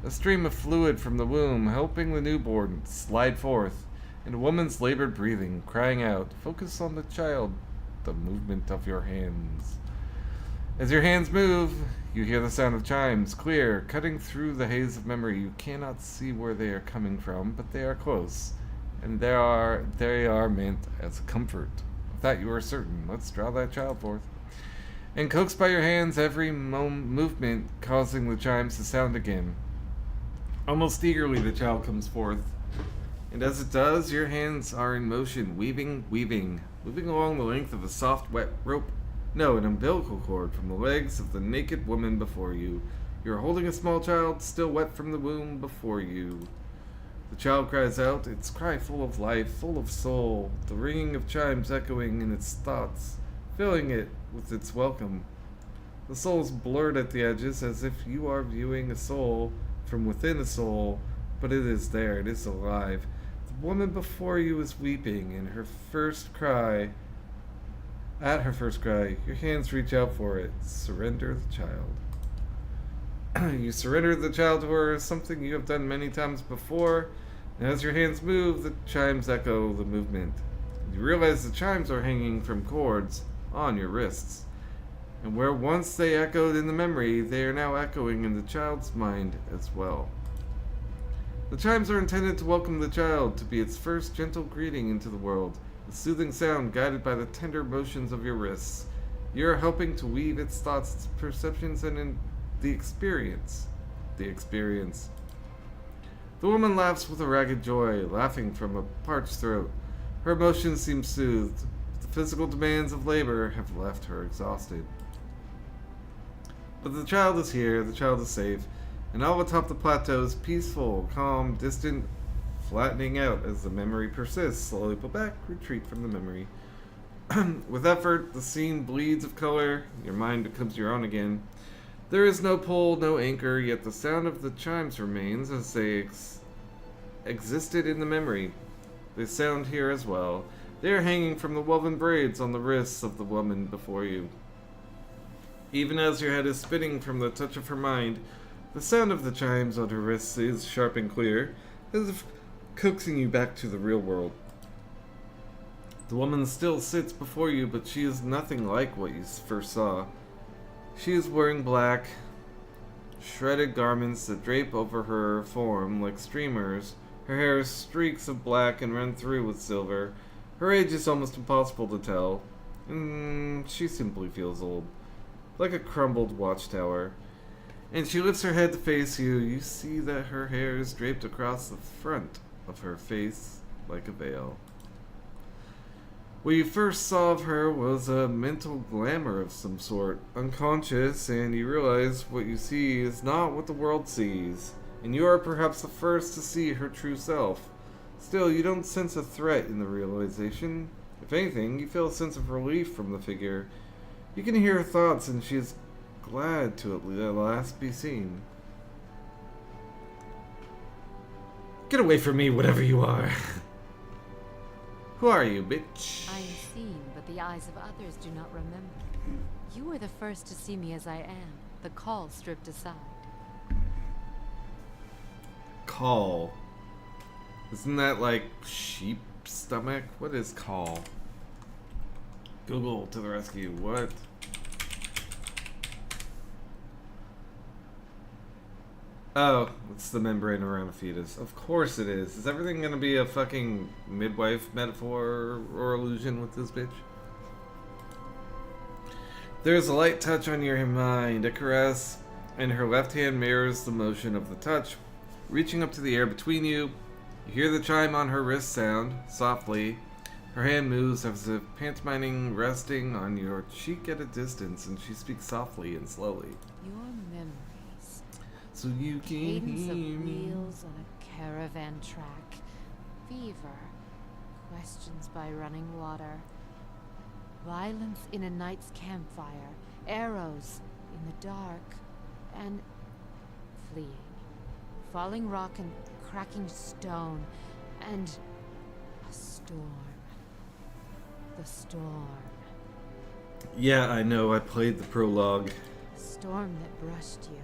A stream of fluid from the womb helping the newborn slide forth, and a woman's labored breathing, crying out, focus on the child, the movement of your hands. As your hands move, you hear the sound of chimes, clear, cutting through the haze of memory. You cannot see where they are coming from, but they are close, and they are meant as comfort. Of that you are certain. Let's draw that child forth. And coaxed by your hands, every movement causing the chimes to sound again. Almost eagerly the child comes forth, and as it does, your hands are in motion, weaving, moving along the length of a soft, wet rope. No, an umbilical cord from the legs of the naked woman before you. You are holding a small child, still wet from the womb before you. The child cries out, its cry full of life, full of soul, the ringing of chimes echoing in its thoughts, filling it with its welcome. The soul is blurred at the edges, as if you are viewing a soul from within a soul, but it is there, it is alive. The woman before you is weeping, and at her first cry, your hands reach out for it. Surrender the child. You surrender the child to her, something you have done many times before, and as your hands move, the chimes echo the movement. You realize the chimes are hanging from cords on your wrists, and where once they echoed in the memory, they are now echoing in the child's mind as well. The chimes are intended to welcome the child, to be its first gentle greeting into the world. A soothing sound guided by the tender motions of your wrists. You are helping to weave its thoughts, its perceptions, and in the experience. The woman laughs with a ragged joy, laughing from a parched throat. Her emotions seem soothed. The physical demands of labor have left her exhausted. But the child is here, the child is safe, and all atop the plateau is peaceful, calm, distant, flattening out as the memory persists. Slowly pull back, retreat from the memory. With effort, the scene bleeds of color. Your mind becomes your own again. There is no pull, no anchor, yet the sound of the chimes remains as they existed in the memory. They sound here as well. They are hanging from the woven braids on the wrists of the woman before you. Even as your head is spinning from the touch of her mind, the sound of the chimes on her wrists is sharp and clear, as if coaxing you back to the real world. The woman still sits before you, but she is nothing like what you first saw. She is wearing black, shredded garments that drape over her form like streamers. Her hair is streaks of black and run through with silver. Her age is almost impossible to tell. She simply feels old, like a crumbled watchtower. And she lifts her head to face you. You see that her hair is draped across the front of her face like a veil. What you first saw of her was a mental glamour of some sort, unconscious, and you realize what you see is not what the world sees, and you are perhaps the first to see her true self. Still, you don't sense a threat in the realization. If anything, you feel a sense of relief from the figure. You can hear her thoughts, and she is glad to at last be seen. Get away from me, whatever you are. Who are you, bitch? I am seen, but the eyes of others do not remember. You were the first to see me as I am, the call stripped aside. Call. Isn't that like sheep stomach? What is call? Google to the rescue. What? Oh, it's the membrane around a fetus. Of course it is. Is everything gonna be a fucking midwife metaphor or illusion with this bitch? There's a light touch on your mind, a caress, and her left hand mirrors the motion of the touch, reaching up to the air between you. You hear the chime on her wrist sound, softly. Her hand moves as if pantomiming, resting on your cheek at a distance, and she speaks softly and slowly. Your memories. So you can Cadence hear of me. wheels on a caravan track. Fever. Questions by running water. Violence in a night's campfire. Arrows in the dark. And fleeing. Falling rock and cracking stone. And a storm. The storm. Yeah, I know. I played the prologue. Storm that brushed you.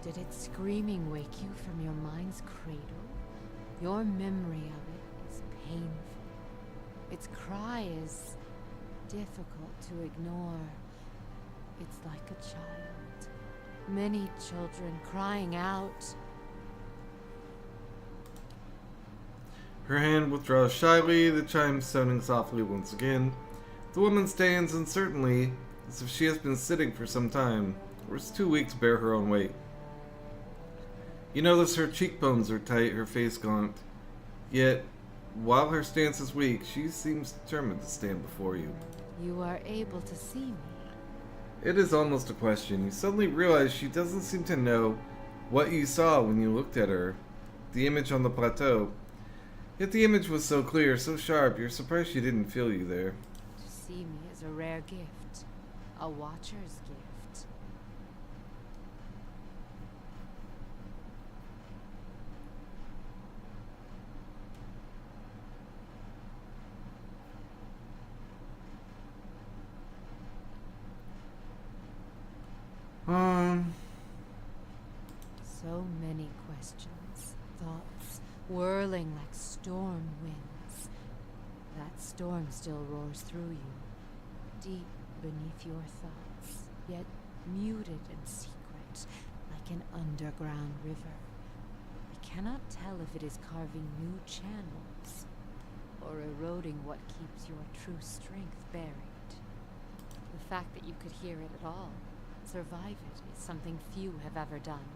Did its screaming wake you from your mind's cradle? Your memory of it is painful. Its cry is difficult to ignore. It's like a child. Many children crying out. Her hand withdraws shyly, the chimes sounding softly once again. The woman stands uncertainly, as if she has been sitting for some time, or is too weak to bear her own weight. You notice her cheekbones are tight, her face gaunt. Yet, while her stance is weak, she seems determined to stand before you. You are able to see me. It is almost a question. You suddenly realize she doesn't seem to know what you saw when you looked at her. The image on the plateau. Yet the image was so clear, so sharp, you're surprised she didn't feel you there. To see me is a rare gift. A watcher's gift. So many questions, thoughts, whirling like storm winds. That storm still roars through you, deep beneath your thoughts, yet muted and secret, like an underground river. I cannot tell if it is carving new channels, or eroding what keeps your true strength buried. The fact that you could hear it at all, survive it, is something few have ever done.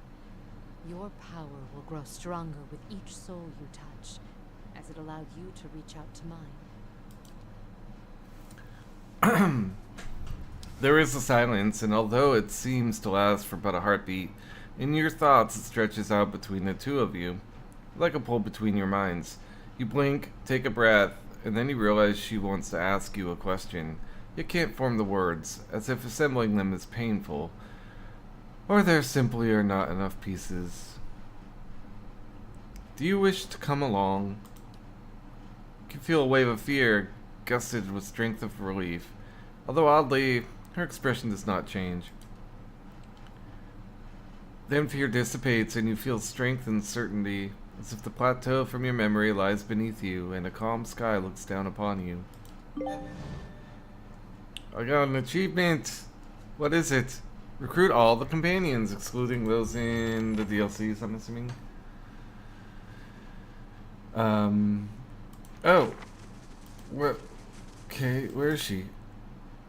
Your power will grow stronger with each soul you touch, as it allowed you to reach out to mine. There is a silence, and although it seems to last for but a heartbeat, in your thoughts it stretches out between the two of you, like a pull between your minds. You blink, take a breath, and then you realize she wants to ask you a question. You can't form the words, as if assembling them is painful, or there simply are not enough pieces. Do you wish to come along? You can feel a wave of fear, gusted with strength of relief, although oddly, her expression does not change. Then fear dissipates and you feel strength and certainty, as if the plateau from your memory lies beneath you and a calm sky looks down upon you. I got an achievement! What is it? Recruit all the companions, excluding those in the DLCs, I'm assuming. Oh. What? Okay, where is she?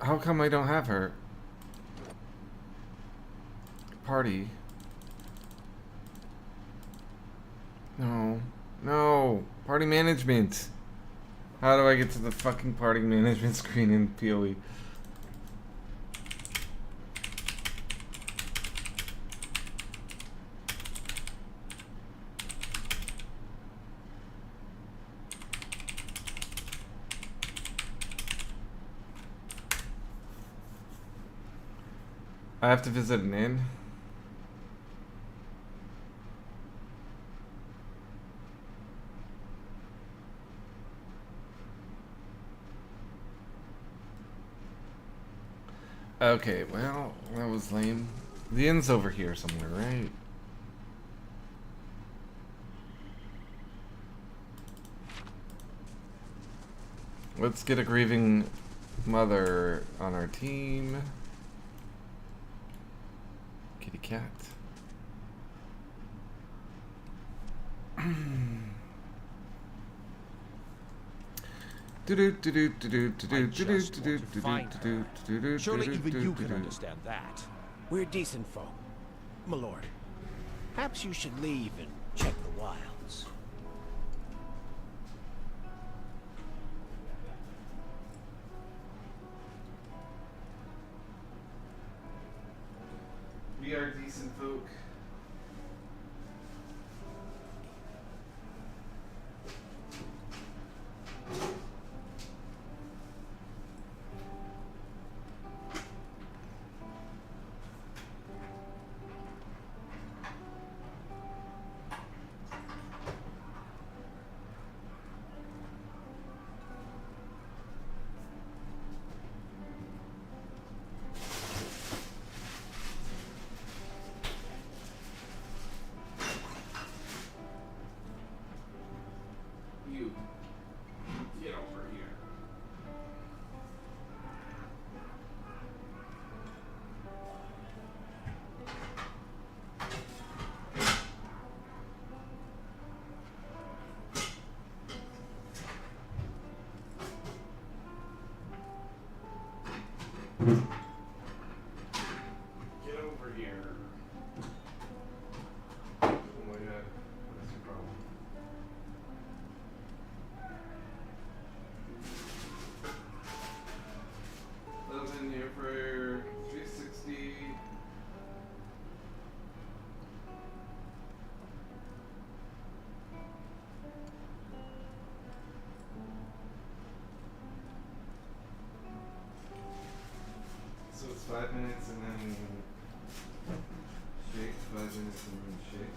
How come I don't have her? Party. No. No. Party management. How do I get to the fucking party management screen in PoE? I have to visit an inn. Okay, well, that was lame. The inn's over here somewhere, right? Let's get a grieving mother on our team. Kitty cat. Surely even you can understand that. We're decent folk. My lord, perhaps you should leave and check the wilds. We are decent folk. Get over here. Oh my god, what's your problem? Live in here for 360. So it's 5 minutes and then shake, 5 minutes and then shake.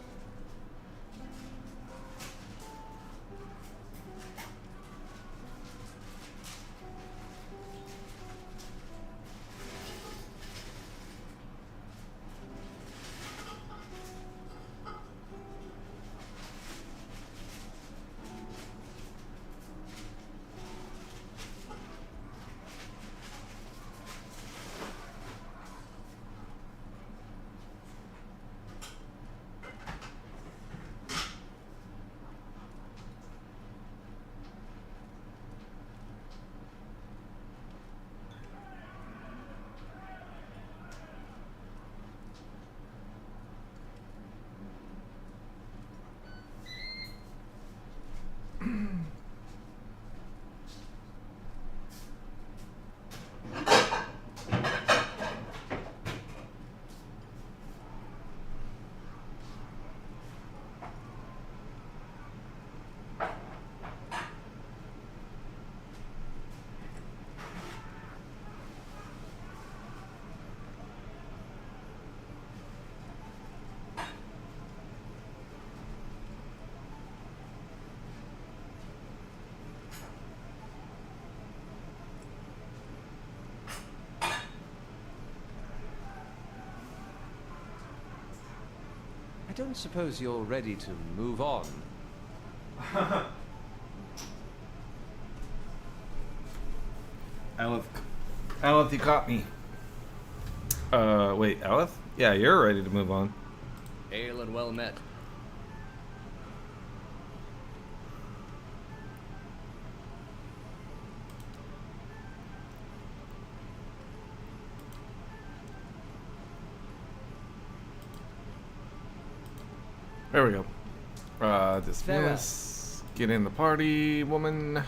I don't suppose you're ready to move on. Aleph, you caught me. Wait, Aleph? Yeah, you're ready to move on. Hail and well met. There we go. Dismiss. Get in the party, woman.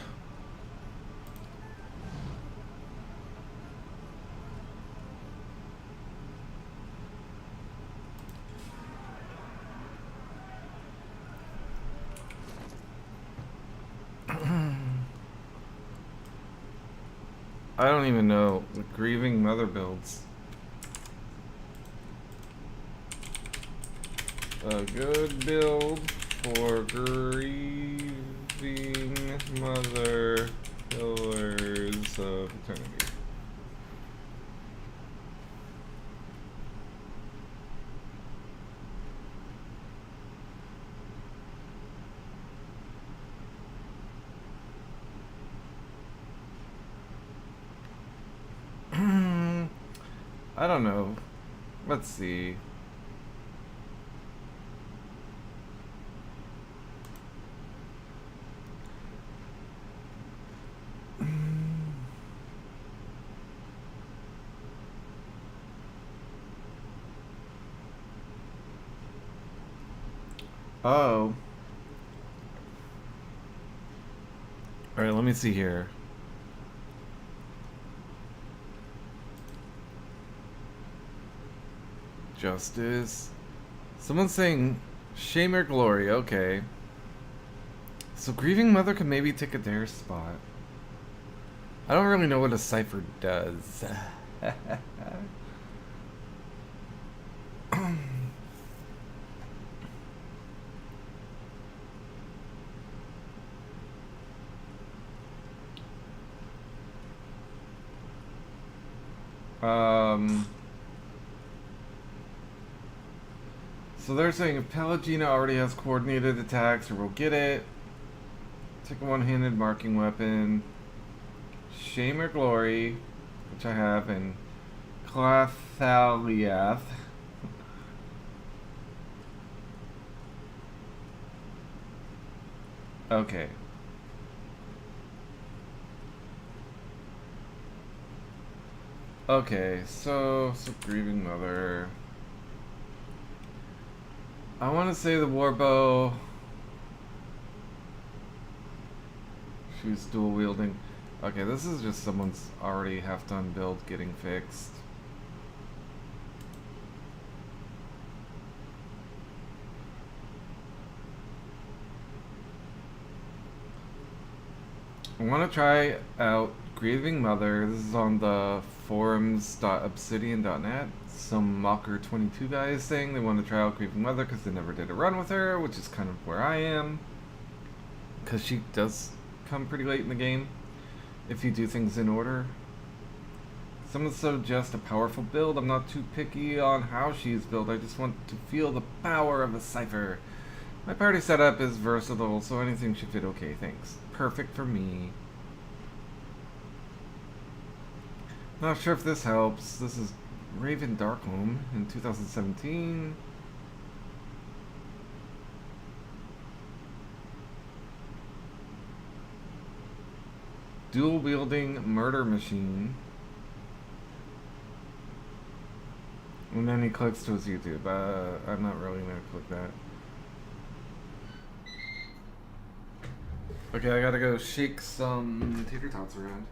I don't even know what Grieving Mother builds. A good build for Grieving Mother Pillars of Eternity. I don't know. Let's see. Oh. Alright, let me see here. Justice. Someone's saying shame or glory, okay. So Grieving Mother can maybe take a dare spot. I don't really know what a cipher does. So they're saying if Pelagina already has coordinated attacks, or we'll get it. Take a one-handed marking weapon. Shame or Glory, which I have, and Clathaliath. Okay. Okay, so Grieving Mother. I want to say the Warbow. She was dual wielding. Okay, this is just someone's already half done build getting fixed. I want to try out Grieving Mother. This is on the forums.obsidian.net. Some Mocker22 guys saying they want to try out Grieving Mother because they never did a run with her, which is kind of where I am. Because she does come pretty late in the game if you do things in order. Someone suggests a powerful build. I'm not too picky on how she's built. I just want to feel the power of a cipher. My party setup is versatile, so anything should fit okay, thanks. Perfect for me. Not sure if this helps. This is Raven Darkholme in 2017. Dual wielding murder machine. And then he clicks to his YouTube. I'm not really gonna click that. Okay, I gotta go shake some tater tots around.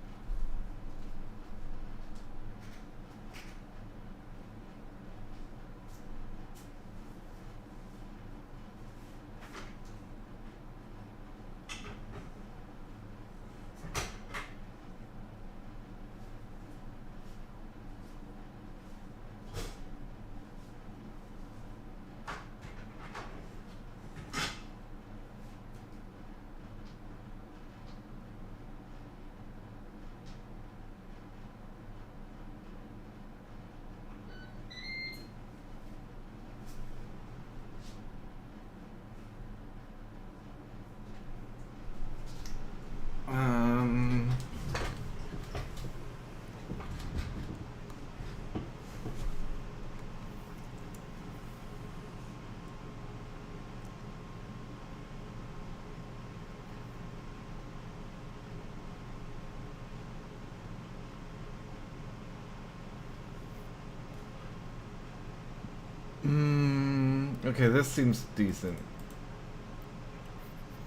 Okay, this seems decent.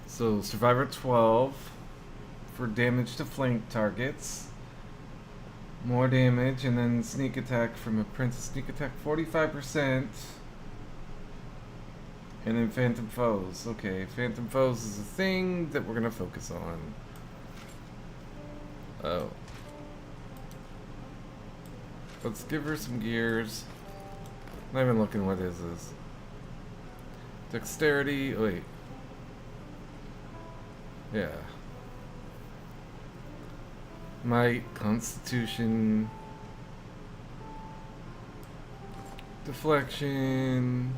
So, Survivor 12 for damage to flank targets. More damage, and then sneak attack from Apprentice Sneak Attack 45%. And then Phantom Foes. Okay, Phantom Foes is a thing that we're gonna focus on. Oh. Let's give her some gears. Not even looking what his is. Dexterity, wait. Yeah. Might, Constitution, Deflection,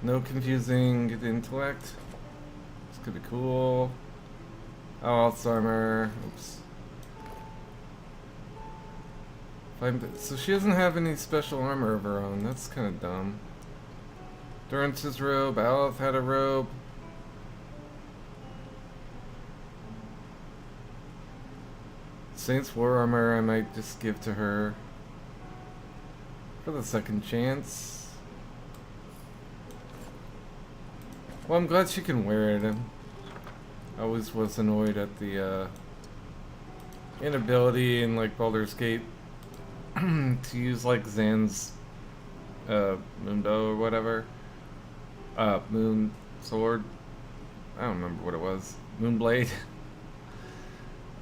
no confusing intellect. This could be cool. Health armor. Oops. So she doesn't have any special armor of her own. That's kind of dumb. Durance's robe. Aleph had a robe. Saint's War Armor I might just give to her for the second chance. Well, I'm glad she can wear it. I always was annoyed at the inability in like Baldur's Gate to use like Zan's moonbow or whatever. Moon sword. I don't remember what it was. Moonblade.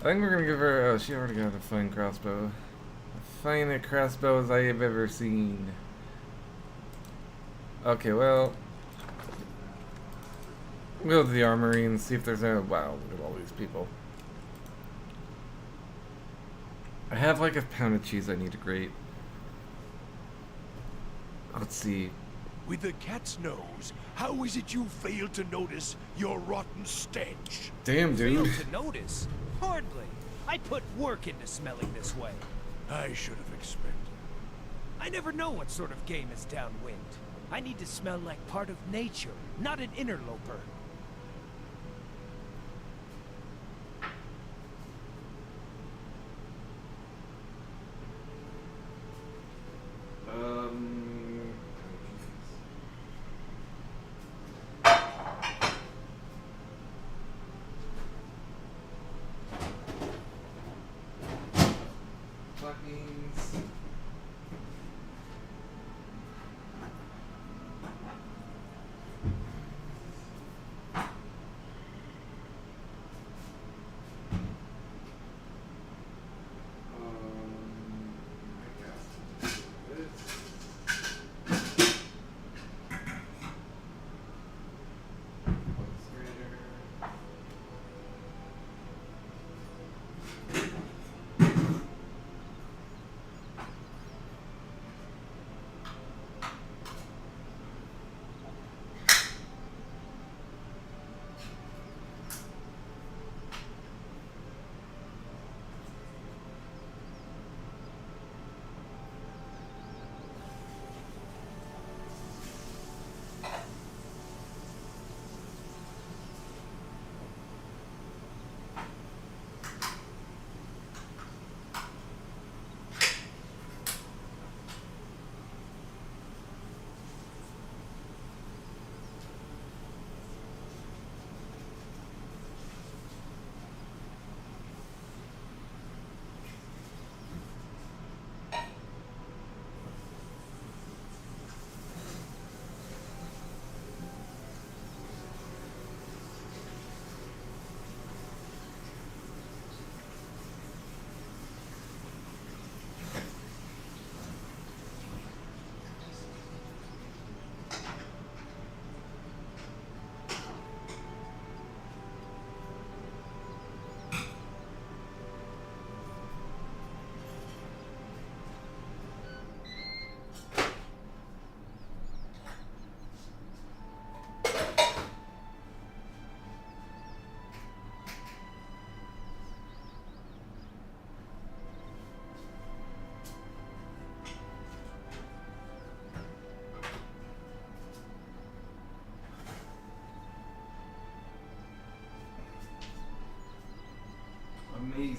I think we're gonna give her. Oh, she already got a fine crossbow. The finest crossbow as I have ever seen. Okay, well, we'll go to the armory and see if there's a. Wow, look at all these people. I have like a pound of cheese I need to grate. Let's see. With the cat's nose, how is it you fail to notice your rotten stench? Damn, dude. Failed to notice? Hardly. I put work into smelling this way. I should have expected. I never know what sort of game is downwind. I need to smell like part of nature, not an interloper.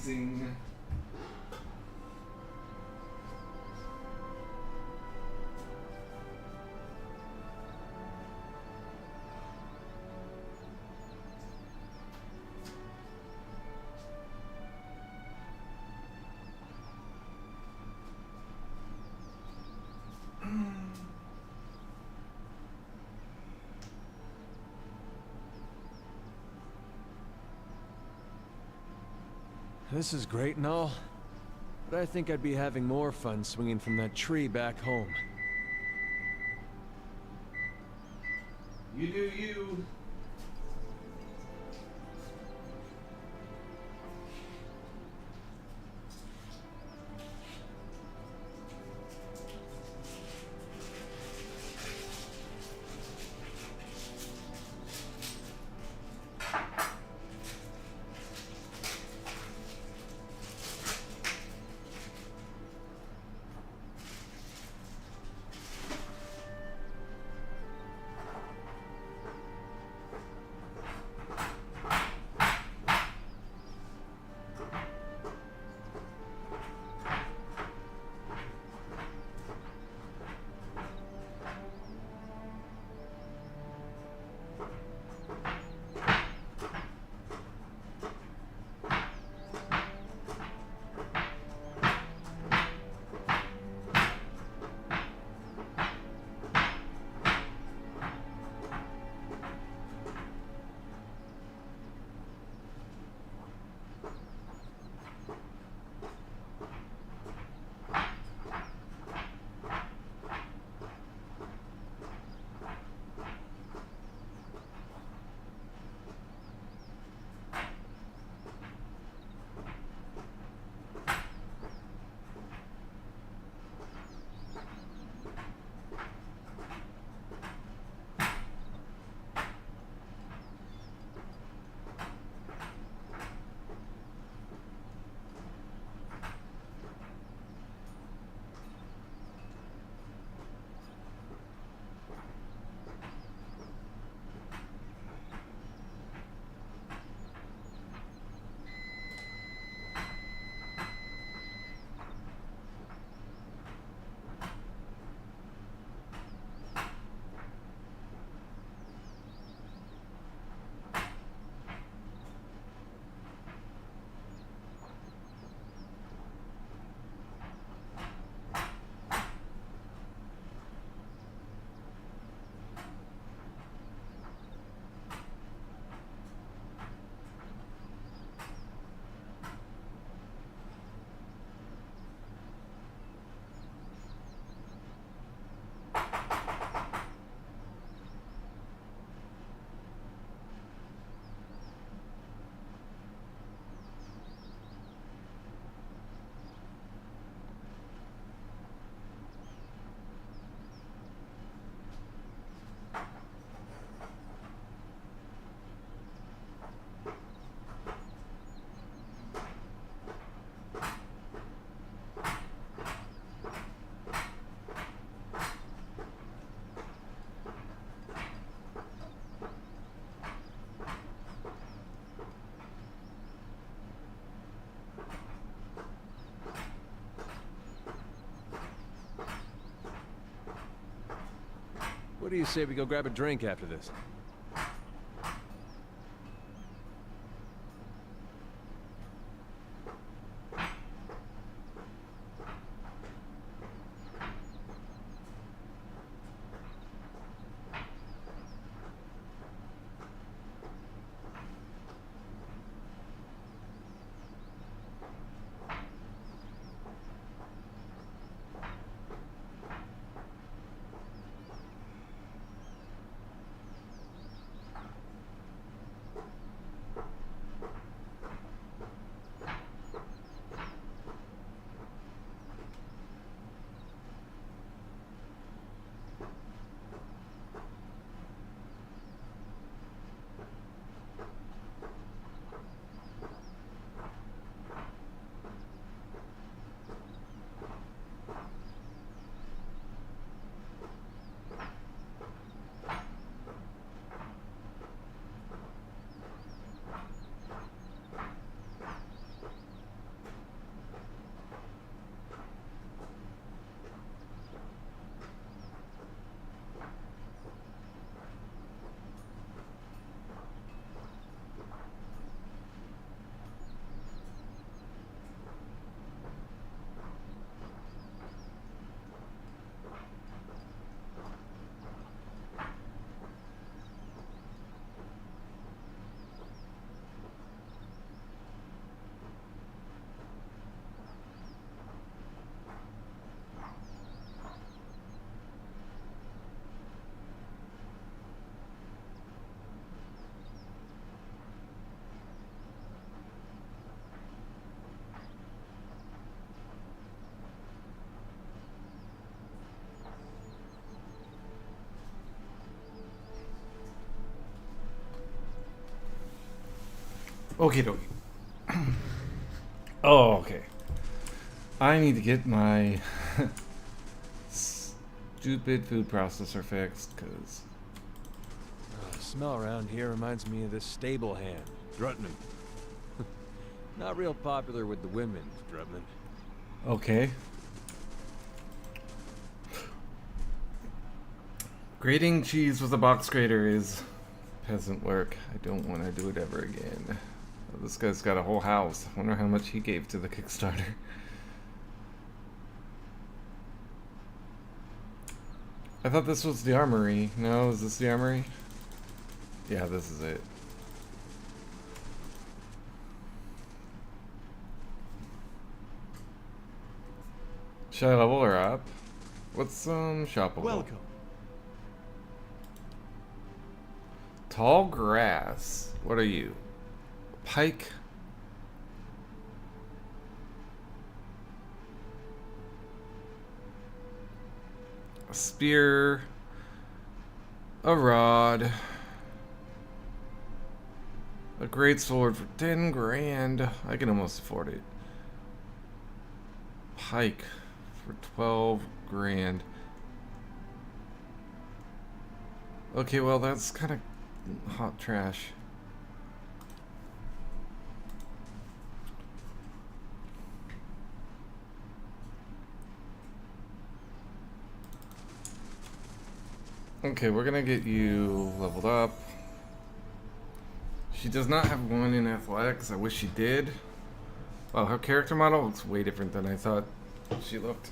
amazing. This is great and all, but I think I'd be having more fun swinging from that tree back home. You do you. What do you say we go grab a drink after this? Okay, dokie. Oh, okay. I need to get my stupid food processor fixed, because... The smell around here reminds me of this stable hand, Drutman. Not real popular with the women, Drutman. Okay. Grating cheese with a box grater is peasant work. I don't want to do it ever again. Oh, this guy's got a whole house. I wonder how much he gave to the Kickstarter. I thought this was the armory. No, is this the armory? Yeah, this is it. Should I level her up? What's shoppable? Welcome. Tall grass. What are you? Pike? A spear. A rod. A great sword for 10 grand. I can almost afford it. Pike for 12 grand. Okay, well that's kind of hot trash. Okay, we're gonna get you leveled up. She does not have one in athletics. I wish she did. Wow, her character model looks way different than I thought she looked.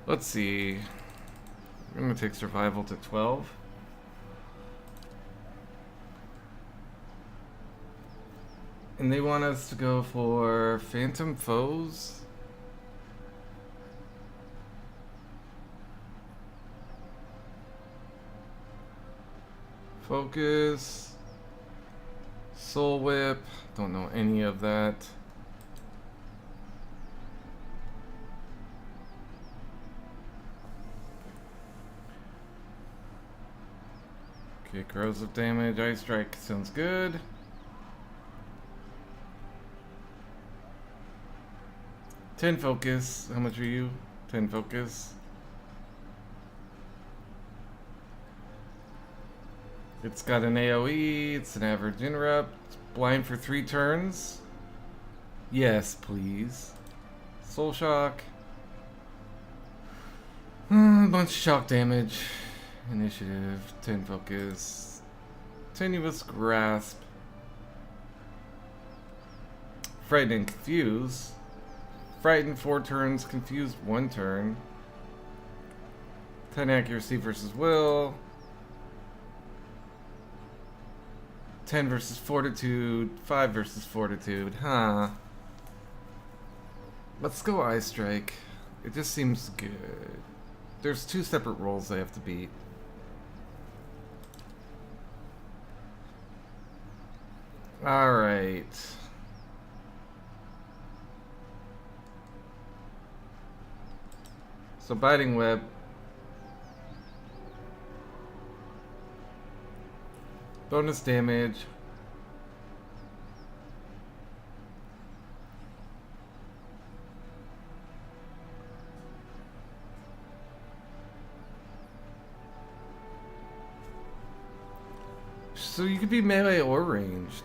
Let's see. I'm gonna take survival to 12. And they want us to go for phantom foes. Focus. Soul Whip. Don't know any of that. Okay, corrosive damage, ice strike sounds good. Ten focus. How much are you? 10 focus. It's got an AoE, it's an average interrupt, blind for 3 turns. Yes, please. Soul shock. A bunch of shock damage. Initiative, 10 focus. Tenuous grasp. Frighten and confuse. Frighten 4 turns, confused 1 turn. 10 accuracy versus will. 10 versus fortitude, 5 versus fortitude, huh? Let's go Eye Strike. It just seems good. There's 2 separate rolls they have to beat. Alright. So Biting Web. Bonus damage. So you could be melee or ranged.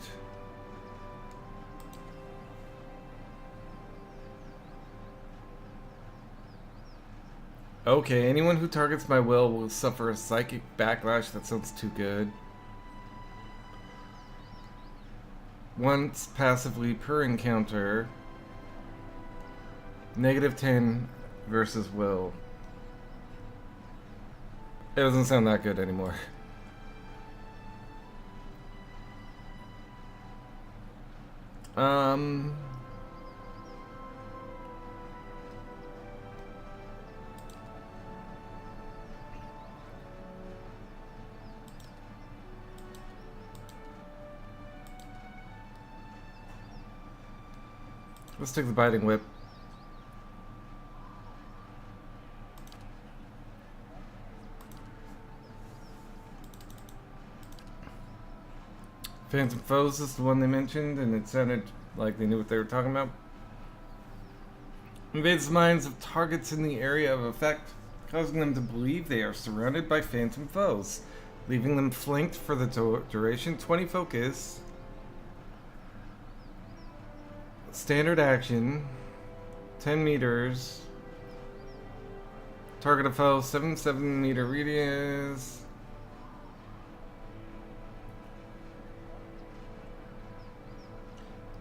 Okay, anyone who targets my will suffer a psychic backlash. That sounds too good. Once passively per encounter. -10 versus will. It doesn't sound that good anymore. Let's take the Biting Whip. Phantom Foes is the one they mentioned, and it sounded like they knew what they were talking about. Invades the minds of targets in the area of effect, causing them to believe they are surrounded by phantom foes, leaving them flanked for the duration. 20 focus. Standard action. 10 meters. Target a foe, 7 meter radius.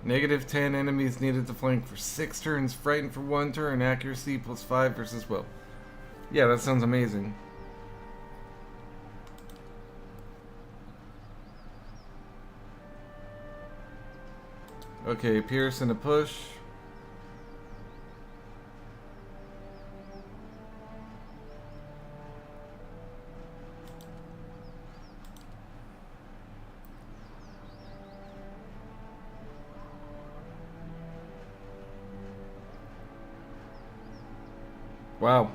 Negative 10 enemies needed to flank for 6 turns. Frightened for 1 turn. Accuracy +5 versus will. Yeah, that sounds amazing. Okay, Pierce and a push. Wow.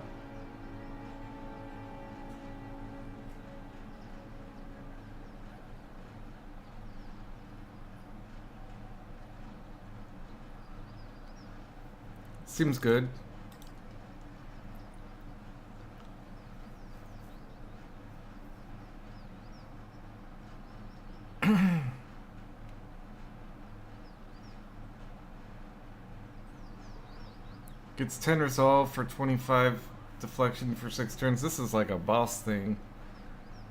Seems good. Gets 10 resolve for 25 deflection for 6 turns. This is like a boss thing.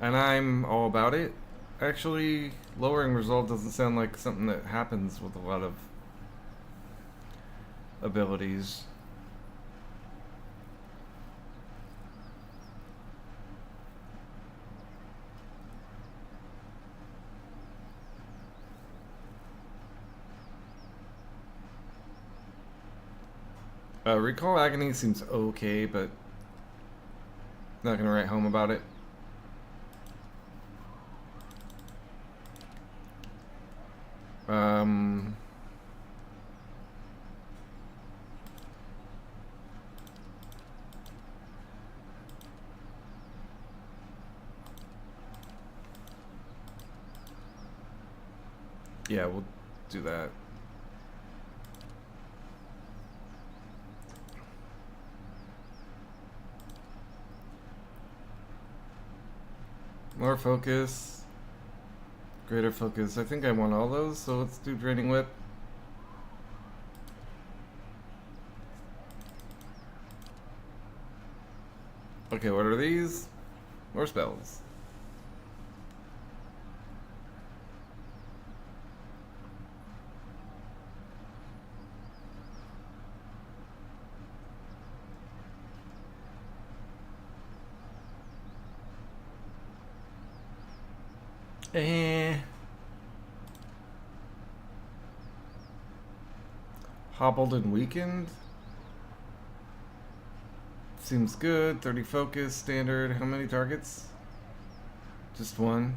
And I'm all about it. Actually, lowering resolve doesn't sound like something that happens with a lot of abilities. Recall Agony seems okay, but not gonna write home about it. Yeah, we'll do that. More focus. Greater focus. I think I want all those, so let's do Draining Whip. Okay, what are these? More spells. Hobbled and Weakened. Seems good. 30 focus, standard. How many targets? Just one.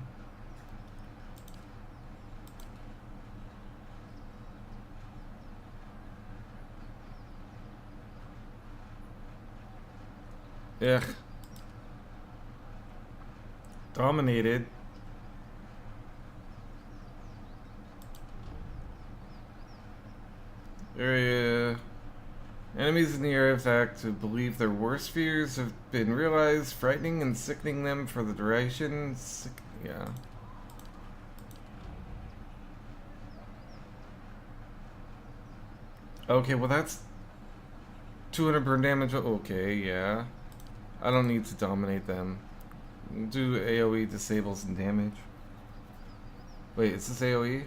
Ugh. Dominated. Area. Enemies in the area of effect who believe their worst fears have been realized, frightening and sickening them for the duration. Yeah. Okay, well that's 200 burn damage. Okay, yeah. I don't need to dominate them. Do AoE disables and damage. Wait, is this AoE?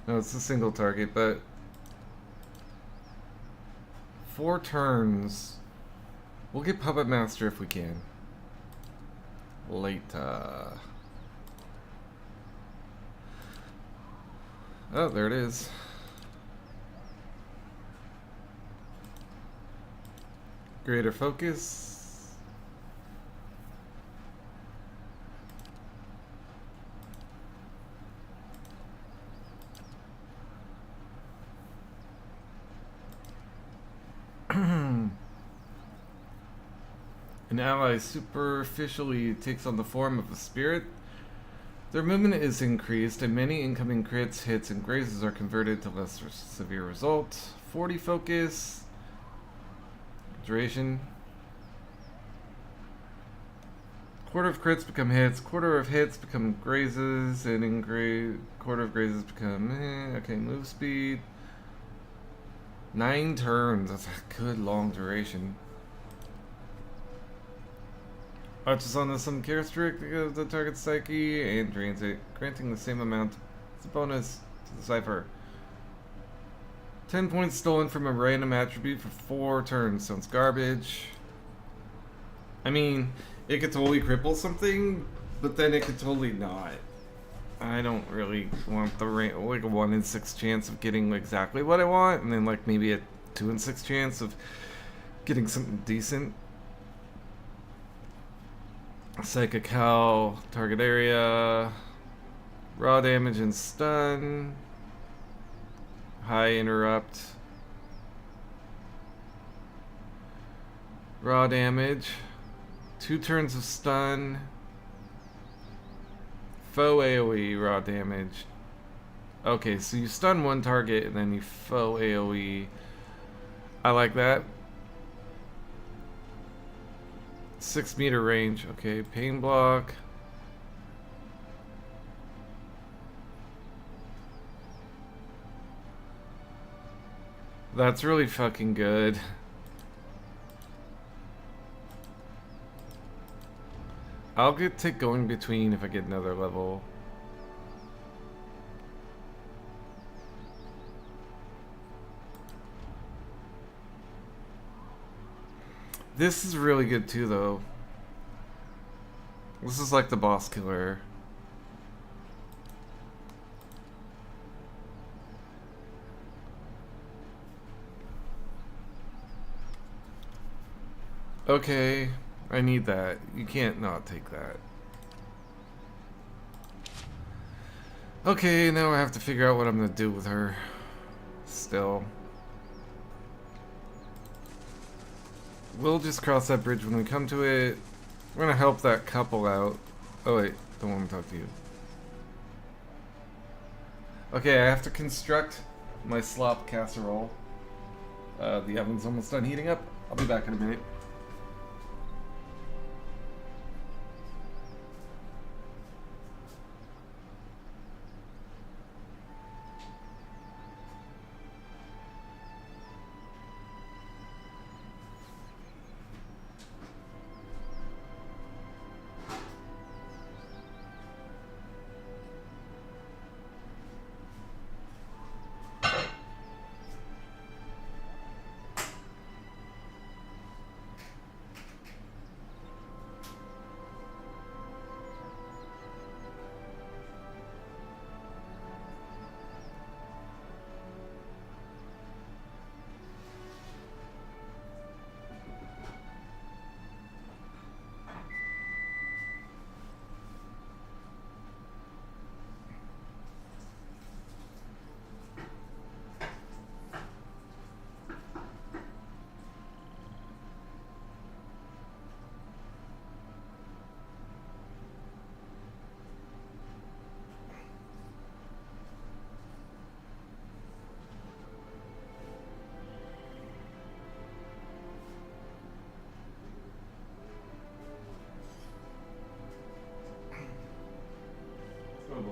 No, it's a single target, but 4 turns. We'll get Puppet Master if we can. Later. Oh, there it is. Greater focus. An ally superficially takes on the form of a spirit. Their movement is increased, and many incoming crits, hits, and grazes are converted to less severe results. 40 focus. Duration. Quarter of crits become hits, quarter of hits become grazes, and quarter of grazes become okay, move speed. 9 turns, that's a good long duration. Arches on some characteristic of the target's psyche and drains it, granting the same amount as a bonus to the cipher. 10 points stolen from a random attribute for 4 turns, sounds garbage. I mean, it could totally cripple something, but then it could totally not. I don't really want the like a 1 in 6 chance of getting exactly what I want, and then like maybe a 2 in 6 chance of getting something decent. Psychic Howl, target area, raw damage and stun, high interrupt, raw damage. 2 turns of stun. Faux AoE raw damage. Okay, so you stun 1 target and then you faux AoE. I like that. 6 meter range. Okay, pain block. That's really fucking good. I'll take going between if I get another level. This is really good too, though. This is like the boss killer. Okay. I need that. You can't not take that. Okay, now I have to figure out what I'm gonna do with her. Still. We'll just cross that bridge when we come to it. We're gonna help that couple out. Oh wait, don't want to talk to you. Okay, I have to construct my slop casserole. The oven's almost done heating up. I'll be back in a minute. Oh boy.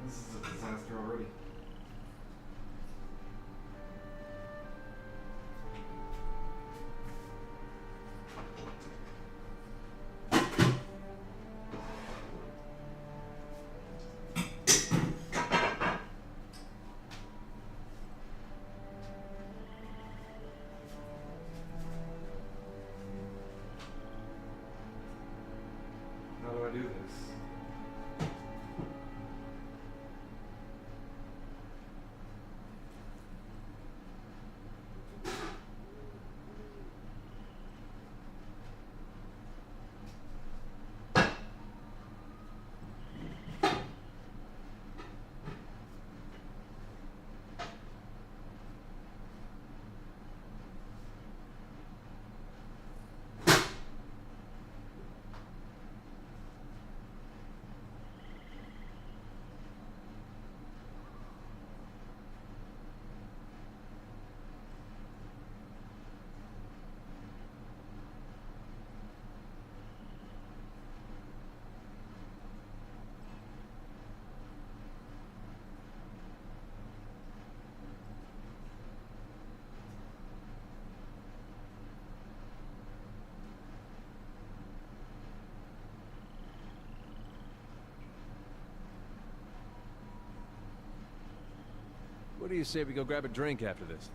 This is a disaster already. How do I do this? What do you say we go grab a drink after this?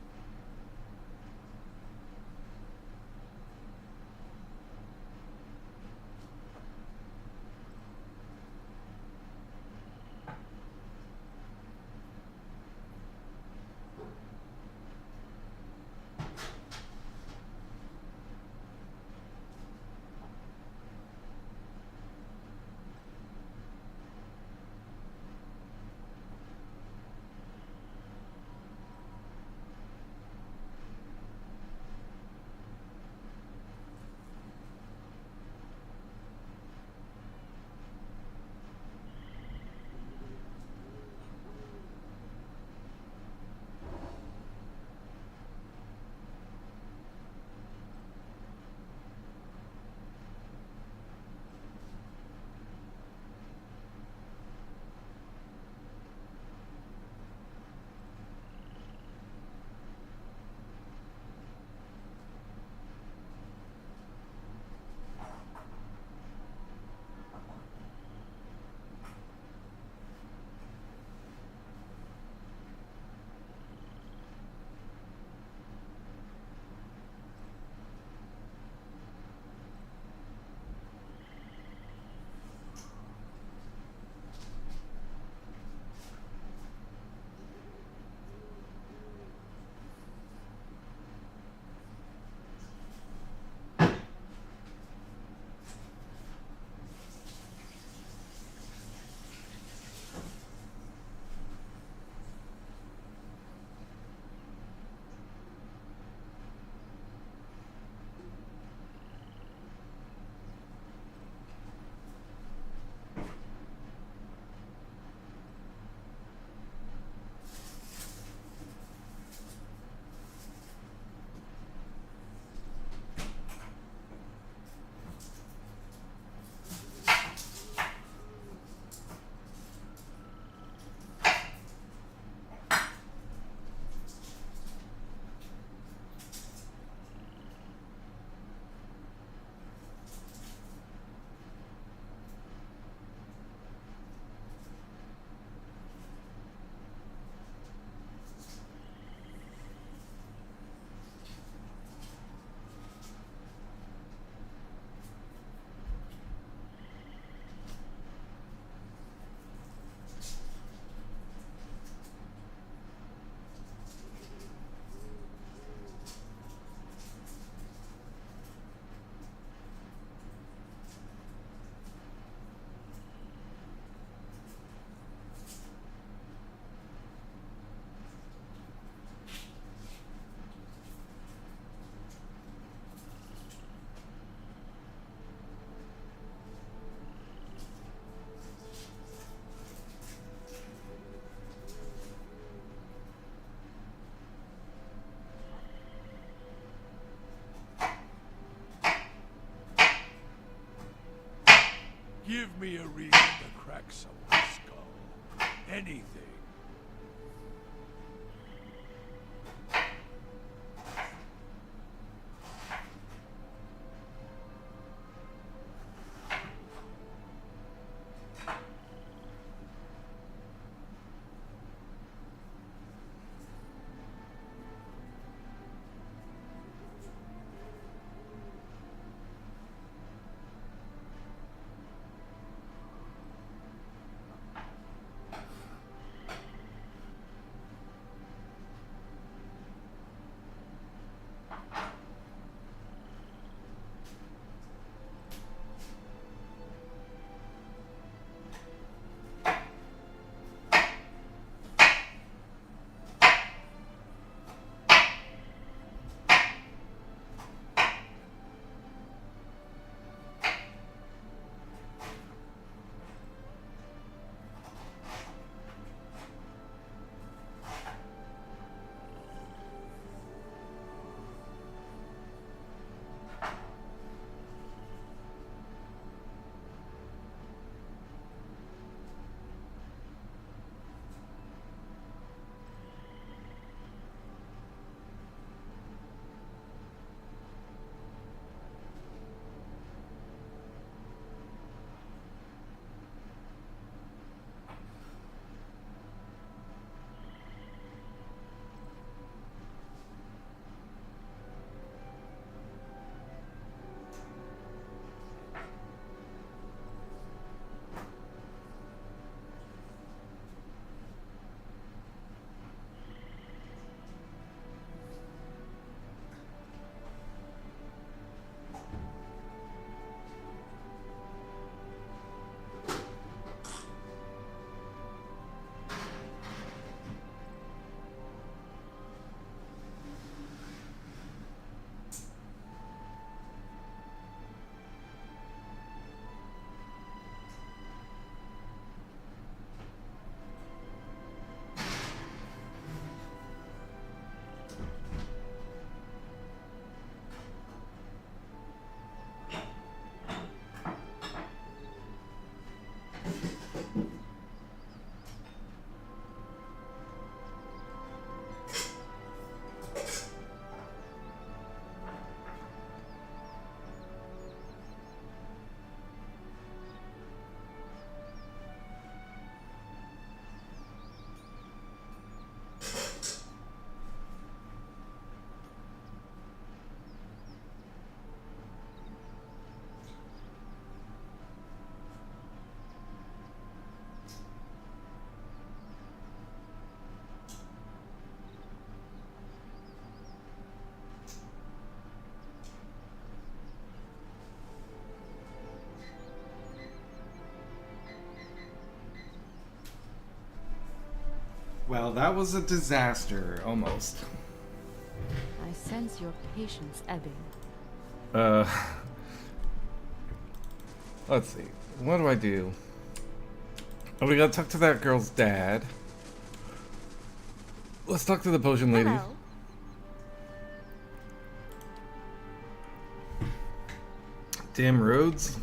Give me a reason to crack someone's skull. Anything. Well, that was a disaster, almost. I sense your patience ebbing. Let's see. What do I do? Oh, we gotta talk to that girl's dad. Let's talk to the potion lady. Hello. Damn roads.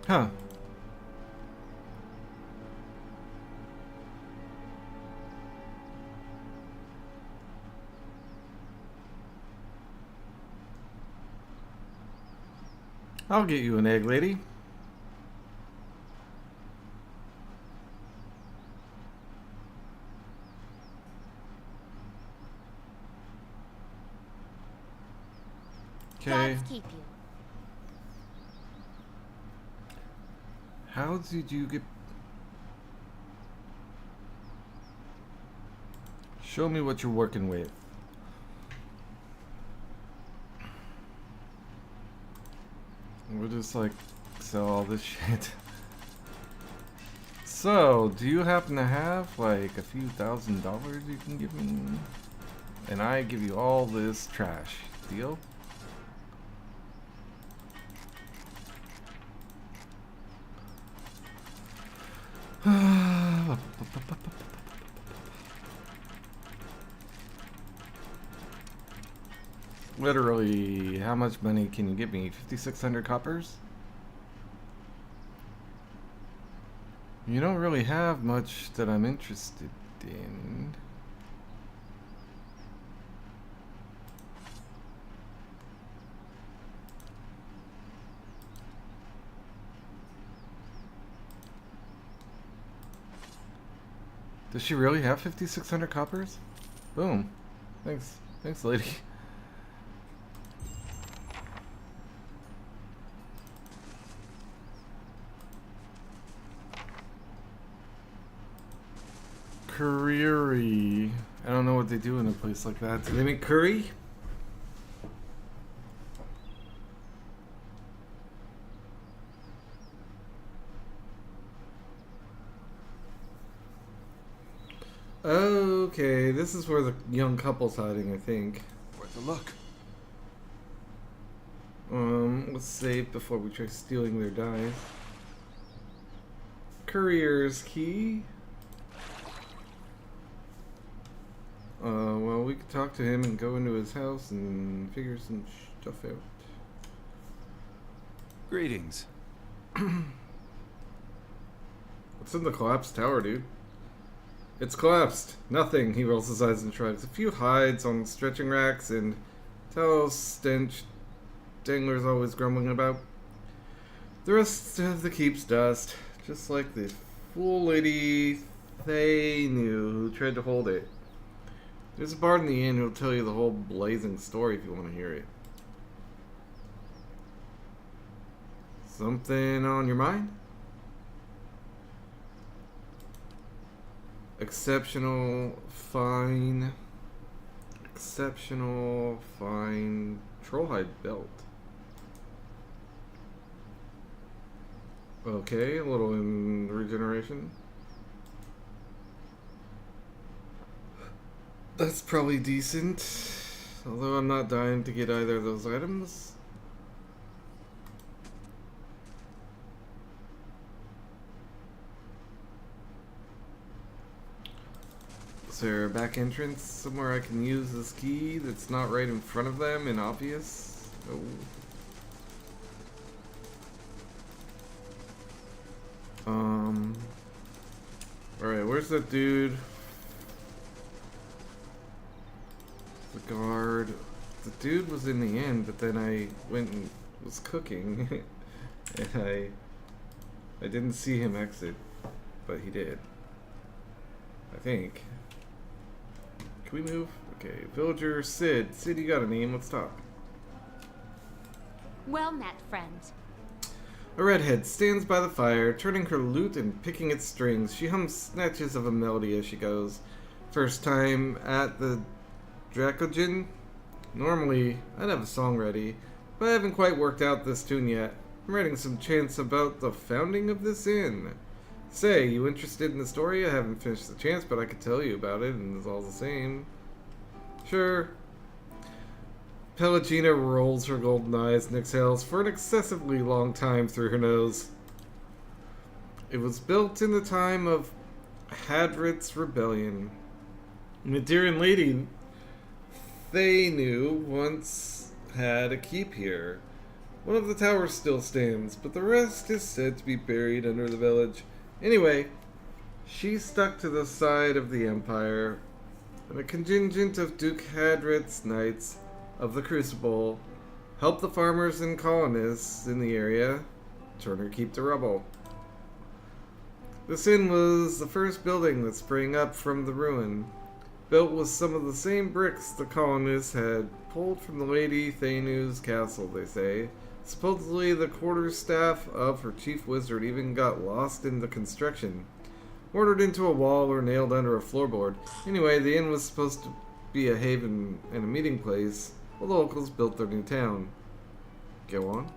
Huh. I'll get you an egg, lady. Okay. Gods keep you. How did you get... Show me what you're working with. We'll just like sell all this shit. So, do you happen to have like a few $1,000s you can give me? And I give you all this trash. Deal? Literally, how much money can you give me? 5,600 coppers? You don't really have much that I'm interested in. Does she really have 5,600 coppers? Boom. Thanks. Thanks, lady. Curry. I don't know what they do in a place like that. Do they make curry? Okay, this is where the young couple's hiding, I think. Worth a look. Let's save before we try stealing their dice. Courier's key. Well, we could talk to him and go into his house and figure some stuff out. Greetings. What's in the collapsed tower, dude? It's collapsed. Nothing. He rolls his eyes and shrugs. A few hides on stretching racks and tallow stench Dangler's always grumbling about. The rest of the keep's dust. Just like the fool lady they knew who tried to hold it. There's a bard in the inn who'll tell you the whole blazing story if you want to hear it. Something on your mind? Exceptional fine trollhide belt. Okay, a little in regeneration. That's probably decent, although I'm not dying to get either of those items. Is there a back entrance somewhere I can use this key that's not right in front of them and obvious? Oh. Alright, where's that dude? The guard. The dude was in the inn, but then I went and was cooking. And I didn't see him exit, but he did. I think. Can we move? Okay, villager Sid. Sid, you got a name, let's talk. Well met, friend. A redhead stands by the fire, turning her lute and picking its strings. She hums snatches of a melody as she goes. First time at the Dracogen? Normally, I'd have a song ready, but I haven't quite worked out this tune yet. I'm writing some chants about the founding of this inn. Say, you interested in the story? I haven't finished the chants, but I could tell you about it, and it's all the same. Sure. Pelagina rolls her golden eyes and exhales for an excessively long time through her nose. It was built in the time of Hadrit's rebellion. An Adirian lady they knew once had a keep here. One of the towers still stands, but the rest is said to be buried under the village. Anyway, she stuck to the side of the Empire, and a contingent of Duke Hadrit's knights of the Crucible helped the farmers and colonists in the area turn her keep to rubble. This inn was the first building that sprang up from the ruin, built with some of the same bricks the colonists had pulled from the Lady Thanu's castle, they say. Supposedly, the quarterstaff of her chief wizard even got lost in the construction, mortared into a wall or nailed under a floorboard. Anyway, the inn was supposed to be a haven and a meeting place while the locals built their new town. Go on.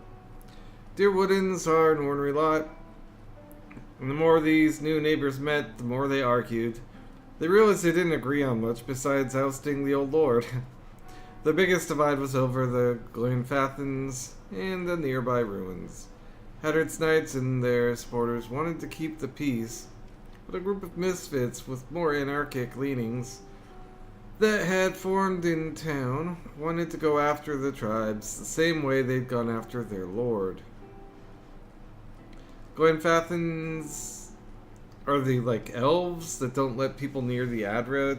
Dear Woodens are an ornery lot, and the more these new neighbors met, the more they argued. They realized they didn't agree on much besides ousting the old lord. The biggest divide was over the Glenfathans and the nearby ruins. Hadrit's knights and their supporters wanted to keep the peace, but a group of misfits with more anarchic leanings that had formed in town wanted to go after the tribes the same way they'd gone after their lord. Glenfathans are the, like, elves that don't let people near the Adra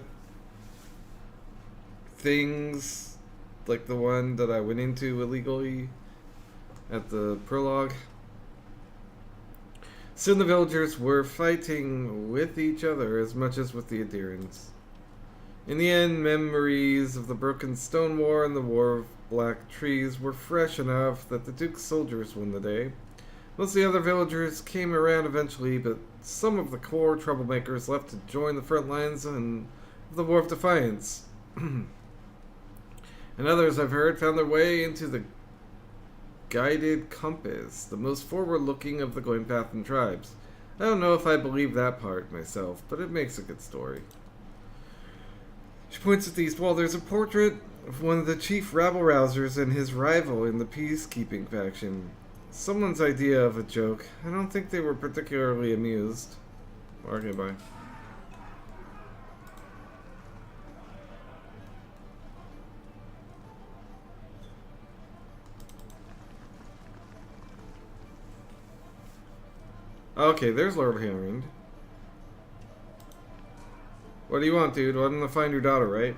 things, like the one that I went into illegally at the prologue. Soon the villagers were fighting with each other as much as with the Adirians. In the end, memories of the Broken Stone War and the War of Black Trees were fresh enough that the Duke's soldiers won the day. Most of the other villagers came around eventually, but some of the core troublemakers left to join the front lines of the War of Defiance. And others, I've heard, found their way into the Guided Compass, the most forward-looking of the Glenfathan tribes. I don't know if I believe that part myself, but it makes a good story. She points at the east wall. There's a portrait of one of the chief rabble-rousers and his rival in the peacekeeping faction. Someone's idea of a joke. I don't think they were particularly amused. Okay, bye. Okay, there's Lord Hammond. What do you want, dude? Want to find your daughter, right?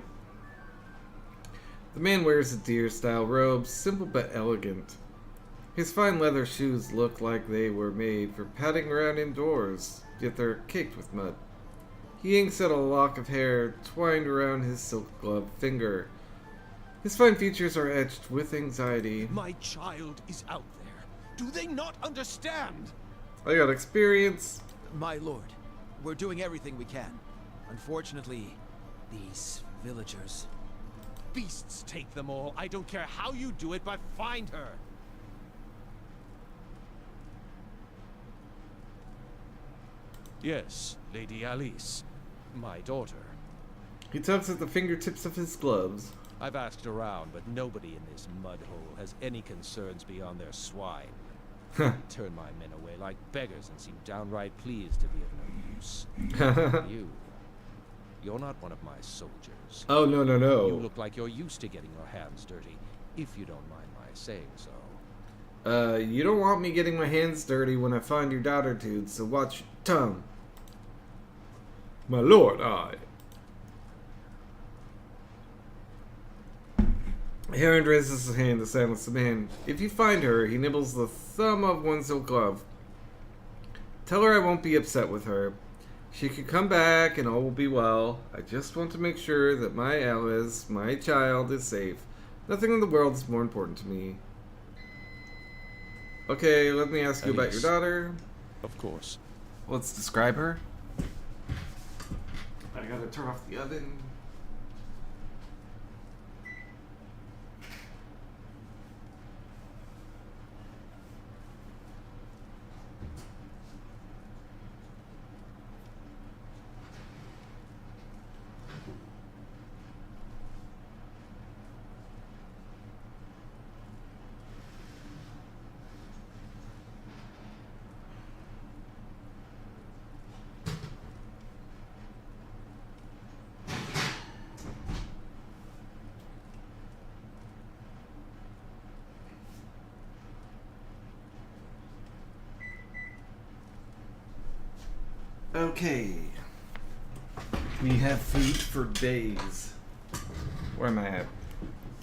The man wears a deer-style robe, simple but elegant. His fine leather shoes look like they were made for padding around indoors, yet they're caked with mud. He inks at a lock of hair twined around his silk-gloved finger. His fine features are etched with anxiety. My child is out there. Do they not understand? I got experience. My lord, we're doing everything we can. Unfortunately, these villagers... Beasts take them all. I don't care how you do it, but find her. Yes, Lady Alice. My daughter. He tugs at the fingertips of his gloves. I've asked around, but nobody in this mud hole has any concerns beyond their swine. Turn my men away like beggars and seem downright pleased to be of no use. You're not one of my soldiers. Oh, no, no, no. You look like you're used to getting your hands dirty, if you don't mind my saying so. You don't want me getting my hands dirty when I find your daughter, dude, so watch your tongue. My lord, Hammond raises his hand to silence the man. If you find her, he nibbles the thumb of one silk glove. Tell her I won't be upset with her. She could come back and all will be well. I just want to make sure that my Alice, my child, is safe. Nothing in the world is more important to me. Okay, let me ask you about your Elise. daughter. Of course. Let's describe her. I gotta turn off the oven. Okay. We have food for days. Where am I at?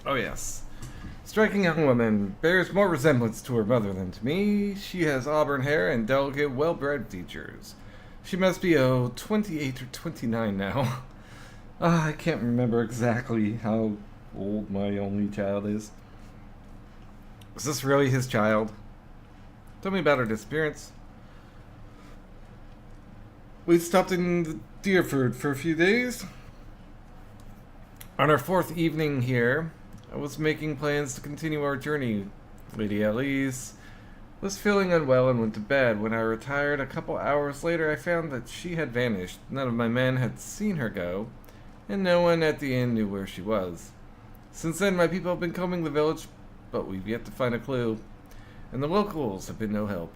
Oh, yes. Striking young woman bears more resemblance to her mother than to me. She has auburn hair and delicate, well-bred features. She must be, 28 or 29 now. I can't remember exactly how old my only child is. Is this really his child? Tell me about her disappearance. We stopped in Deerford for a few days. On our 4th evening here, I was making plans to continue our journey. Lady Elise was feeling unwell and went to bed. When I retired a couple hours later, I found that she had vanished. None of my men had seen her go, and no one at the inn knew where she was. Since then, my people have been combing the village, but we've yet to find a clue, and the locals have been no help.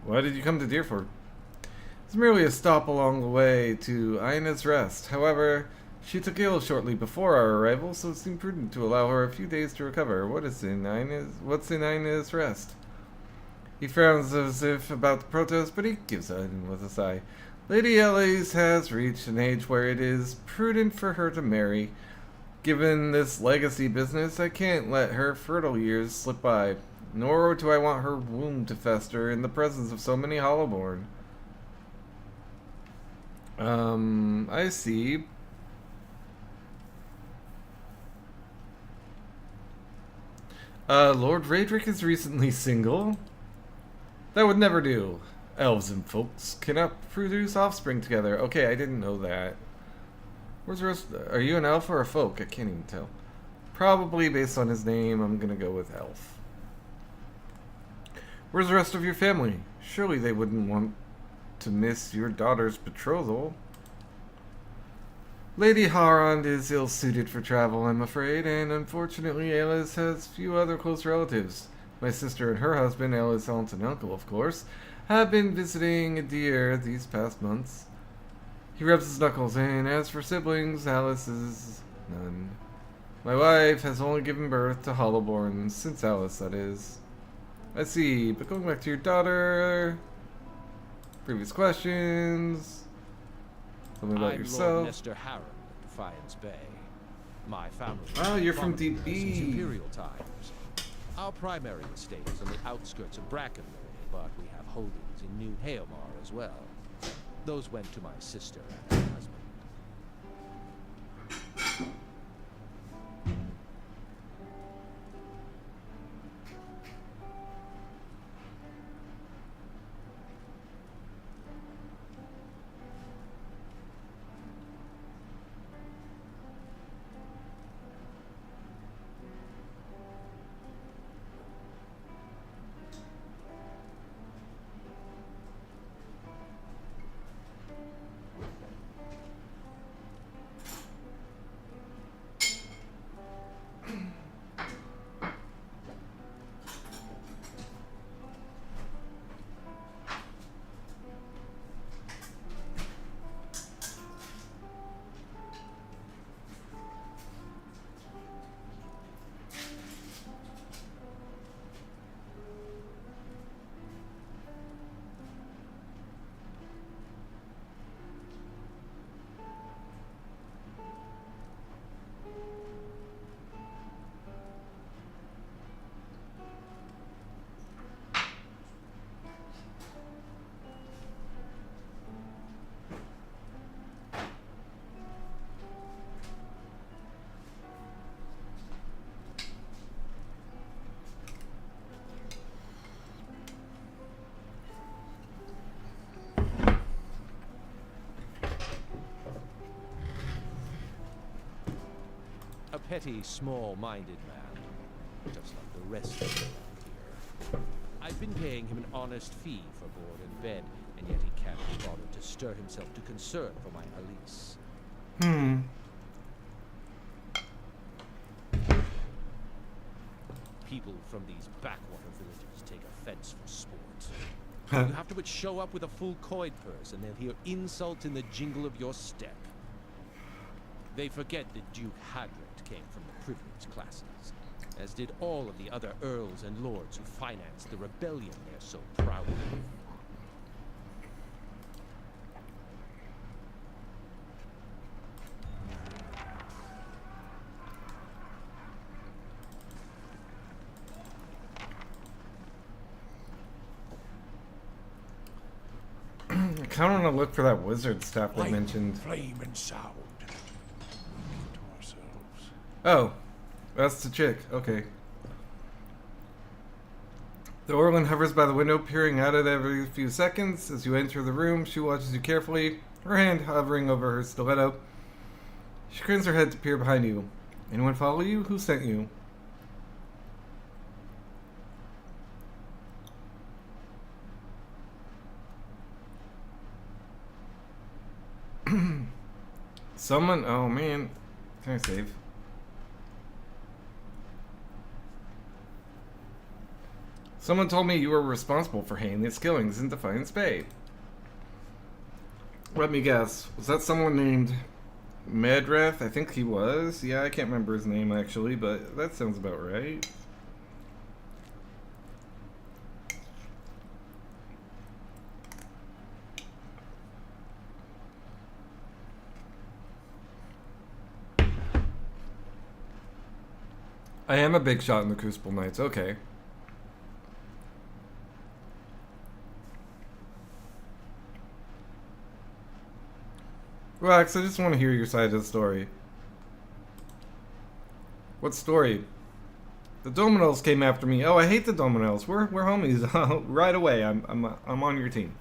Why did you come to Deerford? It's merely a stop along the way to Ina's Rest. However, she took ill shortly before our arrival, so it seemed prudent to allow her a few days to recover. What's in Ina's Rest? He frowns as if about to protest, but he gives in with a sigh. Lady Elise has reached an age where it is prudent for her to marry. Given this legacy business, I can't let her fertile years slip by, nor do I want her womb to fester in the presence of so many Hollowborn. I see. Lord Raedric is recently single. That would never do. Elves and folks cannot produce offspring together. Okay, I didn't know that. Where's the rest? Are you an elf or a folk? I can't even tell. Probably based on his name, I'm gonna go with elf. Where's the rest of your family? Surely they wouldn't want to miss your daughter's betrothal. Lady Harond is ill-suited for travel, I'm afraid, and unfortunately Alice has few other close relatives. My sister and her husband, Alice's aunt and uncle, of course, have been visiting Adir these past months. He rubs his knuckles, and as for siblings, Alice is none. My wife has only given birth to Hollowborn, since Alice, that is. I see, but going back to your daughter... Previous questions... Tell me about I'm yourself. Lord Nestor Harron of Defiance Bay. My family... Oh, you're from prominent DB. Since Imperial times. Our primary estate is on the outskirts of Brackenbury, but we have holdings in New Haomar as well. Those went to my sister and her husband. petty, small-minded man, just like the rest of you around here. I've been paying him an honest fee for board and bed, and yet he can't be bothered to stir himself to concern for my Elise. People from these backwater villages take offense for sport. You have to but show up with a full coin purse, and they'll hear insult in the jingle of your step. They forget that Duke Hagrid came from the privileged classes, as did all of the other earls and lords who financed the rebellion they're so proud of. I kind of want to look for that wizard staff they mentioned. Flame and sound. We keep to ourselves. Oh, that's the chick. Okay. The Orlin hovers by the window, peering out at every few seconds. As you enter the room, she watches you carefully, her hand hovering over her stiletto. She turns her head to peer behind you. Anyone follow you? Who sent you? Someone, oh man, can I save? Someone told me you were responsible for Hanley's killings in Defiance Bay. Let me guess, was that someone named Medreth? I think he was. Yeah, I can't remember his name actually, but that sounds about right. I am a big shot in the Crucible Knights, okay. Relax, I just want to hear your side of the story. What story? The Dominels came after me. Oh, I hate the Dominels. We're homies. Right away, I'm on your team.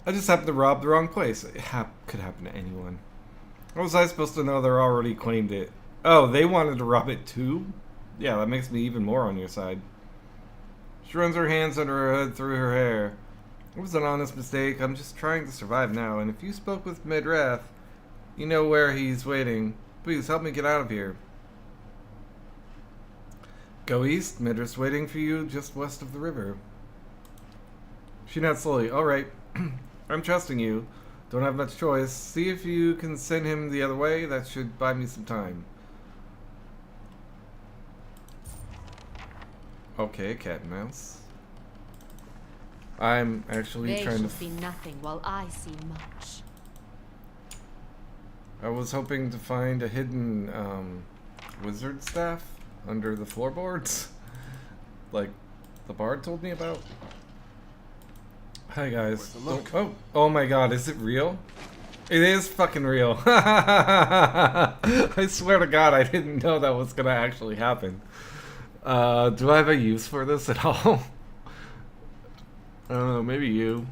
I just happened to rob the wrong place. It could happen to anyone. How was I supposed to know they're already claimed it? Oh, they wanted to rob it too? Yeah, that makes me even more on your side. She runs her hands under her hood through her hair. It was an honest mistake. I'm just trying to survive now, and if you spoke with Medreth, you know where he's waiting. Please help me get out of here. Go east. Medreth's waiting for you just west of the river. She nods slowly. Alright. I'm trusting you. Don't have much choice. See if you can send him the other way. That should buy me some time. Okay, cat and mouse. I'm actually They trying shall to... see nothing while I see much. I was hoping to find a hidden wizard staff under the floorboards. Like the bard told me about. Hi guys. Oh my god, is it real? It is fucking real. I swear to god I didn't know that was gonna actually happen. Do I have a use for this at all? I don't know, maybe you.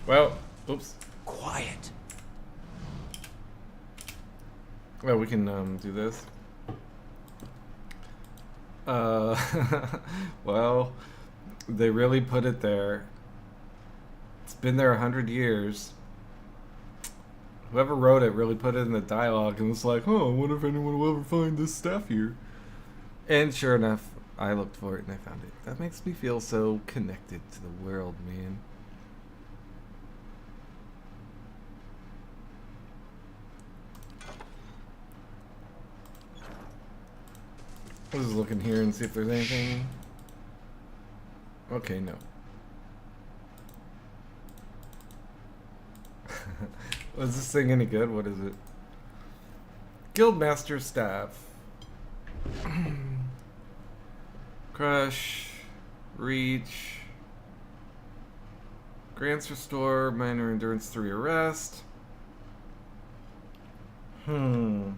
Well, oops. Quiet. Well, we can do this. Well, they really put it there. It's been there 100 years. Whoever wrote it really put it in the dialogue and was like, oh, I wonder if anyone will ever find this staff here. And sure enough, I looked for it and I found it. That makes me feel so connected to the world, man. I was just looking here and see if there's anything. Okay, no. Was this thing any good? What is it? Guildmaster staff. Crush. Reach. Grants restore minor endurance 3 arrest. Kinda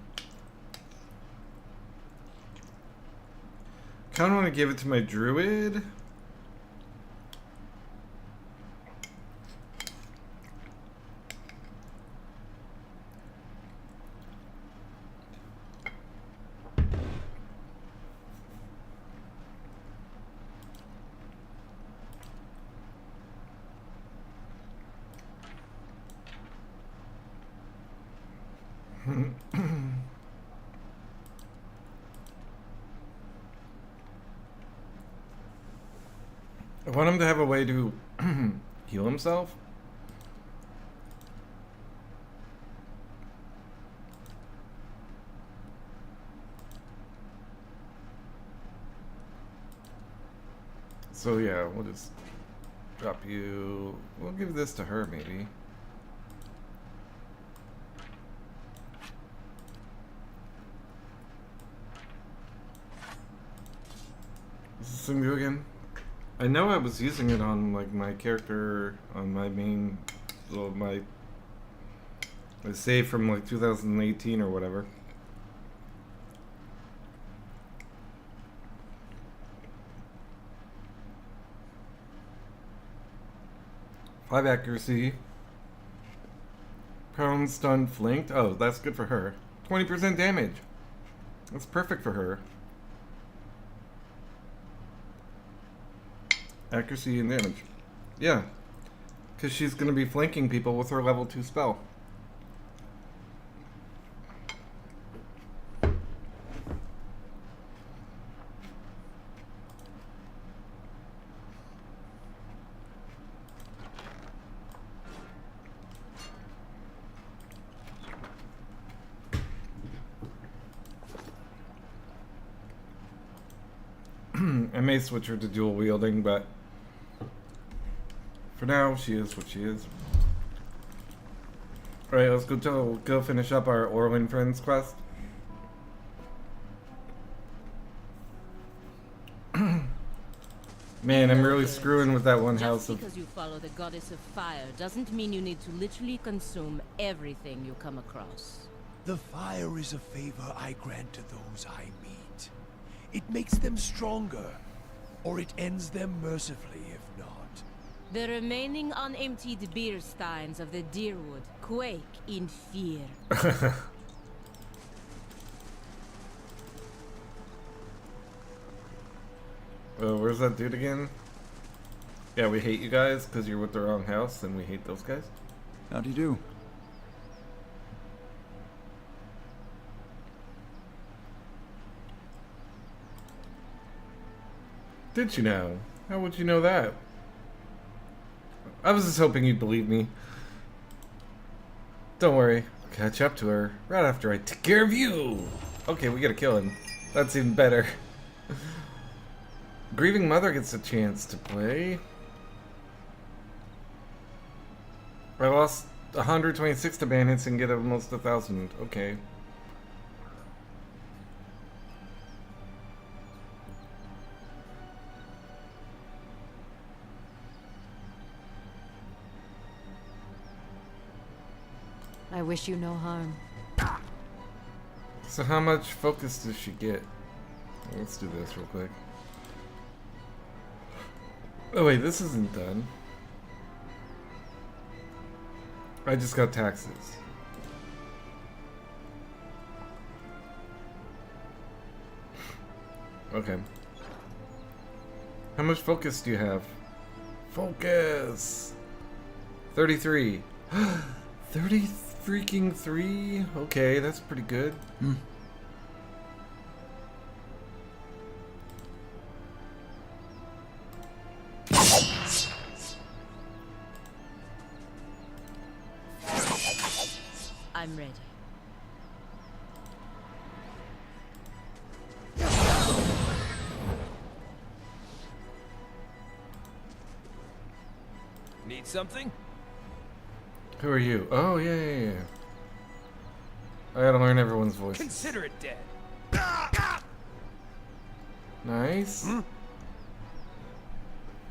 want to give it to my druid. I want him to have a way to heal himself. So yeah, we'll just drop you. We'll give this to her maybe. Does this thing do again? I know I was using it on like my character on my main, well, my save from like 2018 or whatever. Five accuracy. Prone, stunned, flanked. Oh, that's good for her. 20% damage. That's perfect for her. Accuracy and damage. Yeah. Because she's going to be flanking people with her level 2 spell. I may switch her to dual wielding, but for now, she is what she is. Alright, let's go finish up our Orlin Friends quest. Man, I'm really screwing with that one house of... Just because you follow the goddess of fire doesn't mean you need to literally consume everything you come across. The fire is a favor I grant to those I meet. It makes them stronger, or it ends them mercifully if not. The remaining unemptied beer steins of the Deerwood quake in fear. Where's that dude again? Yeah, we hate you guys because you're with the wrong house, and we hate those guys. How do you do? Did you know? How would you know that? I was just hoping you'd believe me. Don't worry, I'll catch up to her right after I take care of you. Okay, we gotta kill him. That's even better. Grieving Mother gets a chance to play. I lost 126 to ban hits and get almost 1,000. Okay. I wish you no harm. So how much focus does she get? Let's do this real quick. Oh wait, this isn't done. I just got taxes. Okay. How much focus do you have? Focus! 33. 30 freaking 3? Okay, that's pretty good. I'm ready. Need something? Who are you? Oh, yeah. I gotta learn everyone's voice. Consider it dead. Nice.